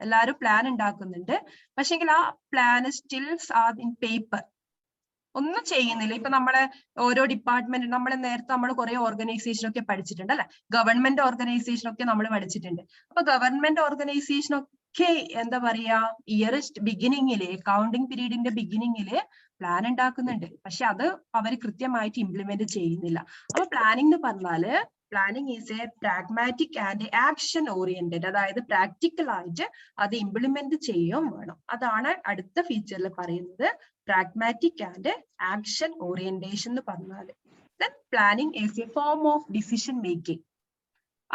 എല്ലാവരും പ്ലാൻ ഉണ്ടാക്കുന്നുണ്ട്, പക്ഷെങ്കിൽ ആ plan stills are in paper, ഒന്നും ചെയ്യുന്നില്ല. ഇപ്പൊ നമ്മളെ ഓരോ ഡിപ്പാർട്ട്മെന്റ്, നമ്മൾ കുറെ ഓർഗനൈസേഷൻ ഒക്കെ പഠിച്ചിട്ടുണ്ട് അല്ലെ. ഗവൺമെന്റ് ഓർഗനൈസേഷൻ ഒക്കെ നമ്മൾ പഠിച്ചിട്ടുണ്ട്. അപ്പൊ ഗവൺമെന്റ് ഓർഗനൈസേഷൻ ഒക്കെ എന്താ പറയാ, ഇയർ ബിഗിനിങ്ങില്, അക്കൗണ്ടിങ് പീരീഡിന്റെ ബിഗിനിങ്ങില് പ്ലാൻ ഉണ്ടാക്കുന്നുണ്ട്, പക്ഷെ അത് അവർ കൃത്യമായിട്ട് ഇംപ്ലിമെന്റ് ചെയ്യുന്നില്ല. അപ്പൊ പ്ലാനിങ് എന്ന് പറഞ്ഞാല് planning is A pragmatic and action oriented, അതായത് പ്രാക്ടിക്കൽ ആയിട്ട് അത് ഇംപ്ലിമെന്റ് ചെയ്യുകയും വേണം. അതാണ് അടുത്ത ഫീച്ചറിൽ പറയുന്നത്, പ്രാഗ്മാറ്റിക് ആൻഡ് ആക്ഷൻ ഓറിയന്റേഷൻ എന്ന് പറഞ്ഞാൽ. Then planning is a form of decision making.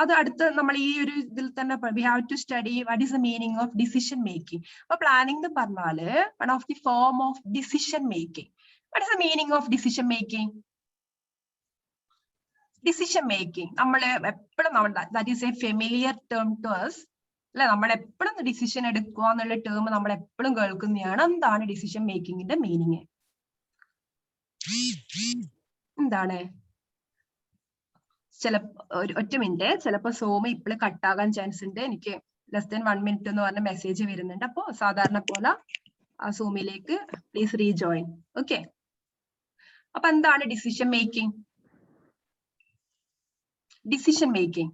അത് അടുത്ത് നമ്മൾ ഈ ഒരു ഇതിൽ തന്നെ we have to study what is the meaning of decision making. അപ്പൊ പ്ലാനിങ് എന്ന് പറഞ്ഞാല് one of the form of decision making. What is the meaning of decision making? Decision making നമ്മൾ എപ്പോഴും that is a familiar term to us അല്ലെ. നമ്മൾ എപ്പോഴും decision എടുക്കുക എന്നുള്ള ടേം നമ്മൾ എപ്പോഴും കേൾക്കുന്നതാണ്. എന്താണ് ഡിസിഷൻ മേക്കിങ്ങിന്റെ മീനിങ്? എന്താണ്? ഒറ്റ മിനിറ്റ്, ചിലപ്പോ സോമ ഇപ്പോഴും കട്ടാകാൻ ചാൻസ് ഉണ്ട്. എനിക്ക് ലെസ് ദാൻ 1 minute എന്ന് പറഞ്ഞ മെസ്സേജ് വരുന്നുണ്ട്. അപ്പോ സാധാരണ പോലെ ആ സോമിലേക്ക് പ്ലീസ് റീജോയിൻ. ഓക്കെ, അപ്പൊ എന്താണ് ഡിസിഷൻ മേക്കിംഗ്? Decision making.